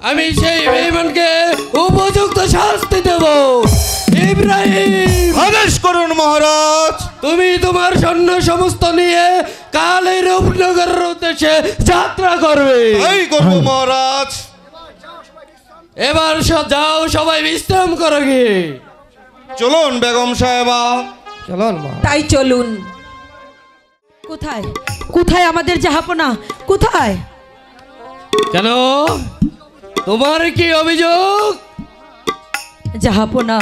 আমি সেই বেঈমানকে উপযুক্ত শাস্তি দেব। ইব্রাহিম, আদেশ করুন মহারাজ। তুমি তোমার সৈন্য সমস্ত নিয়ে কাল এই রূপনগরের উদ্দেশ্যে যাত্রা করবে। এই করবো মহারাজ। এবার যাও, সবাই বিশ্রাম করো গিয়ে। চলুন বেগম সাহেবা, চলুন। তাই চলুন। কোথায় কোথায় আমাদের জাহাপনা? কোথায়? কেন, তোমার কি অভিযোগ? জাহাপনা,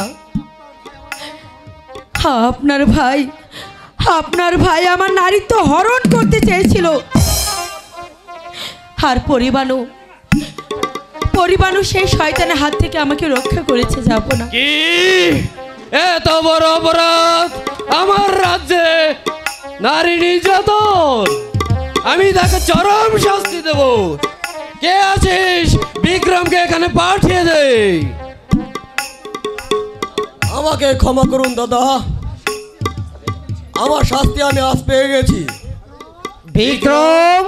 আপনার ভাই আমার নারীত্ব হরণ করতে চেয়েছিল। আর পরিবানু সেই শয়তানের হাত থেকে আমাকে রক্ষা করেছে জাহাপনা। কি এত বড় অপরাধ আমার রাজ্যে? নারী নির্যাতন! আমি তাকে চরম শাস্তি দেব। কে আছিস? বিক্রমকে এখানে পাঠিয়ে দে। আমাকে ক্ষমা করুন দাদা, আমার শাস্তি আমি আজ পেয়ে গেছি। বিক্রম?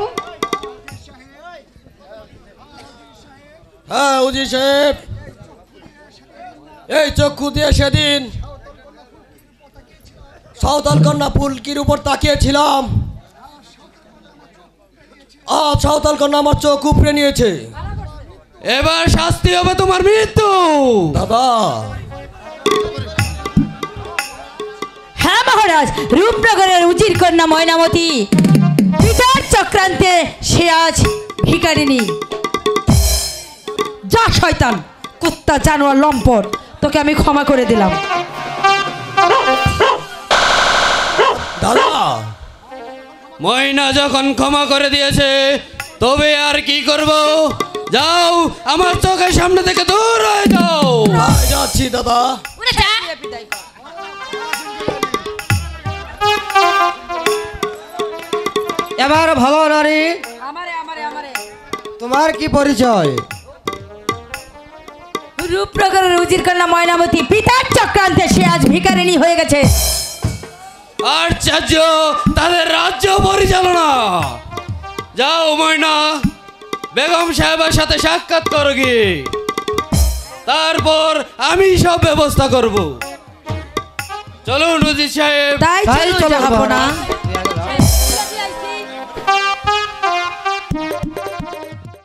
হ্যাঁ উজি সাহেব, এই চক্ষু দিয়ে সেদিন সাঁওতাল কন্যা পুলকির উপর তাকিয়েছিলাম, আজ সাঁওতাল কন্যা আমার চোখ উপড়ে নিয়েছে। এবার শাস্তি হবে তোমার মৃত্যু। দাদা। হ্যাঁ মহারাজ, রূপনগরের উজির কন্যা ময়নামতি পিতার চক্রান্তে সে আজ ভিখারিনী। যা শয়তান, কুত্তা, জানোয়ার, লম্পট, তোকে আমি ক্ষমা করে দিলাম। দাদা, ময়না যখন ক্ষমা করে দিয়েছে তবে আর কি করব? যাও, আমার চোখের সামনে থেকে দূর হয়ে যাও। যাচ্ছি দাদা। এবার ভালো নারী, তোমার কি পরিচয়? রূপনগরের উজির কন্যা ময়নামতি পিতার চক্রান্তে সে আজ ভিখারিনী হয়ে গেছে। আচার্য তাদের রাজ্য পরিচালনা। যাও ময়না, বেগম সাহেবের সাথে সাক্ষাৎ করো গিয়ে, তারপর আমি সব ব্যবস্থা করব। চলুন উজির সাহেব। তাই চলো চলো জাহাপনা। বাবা।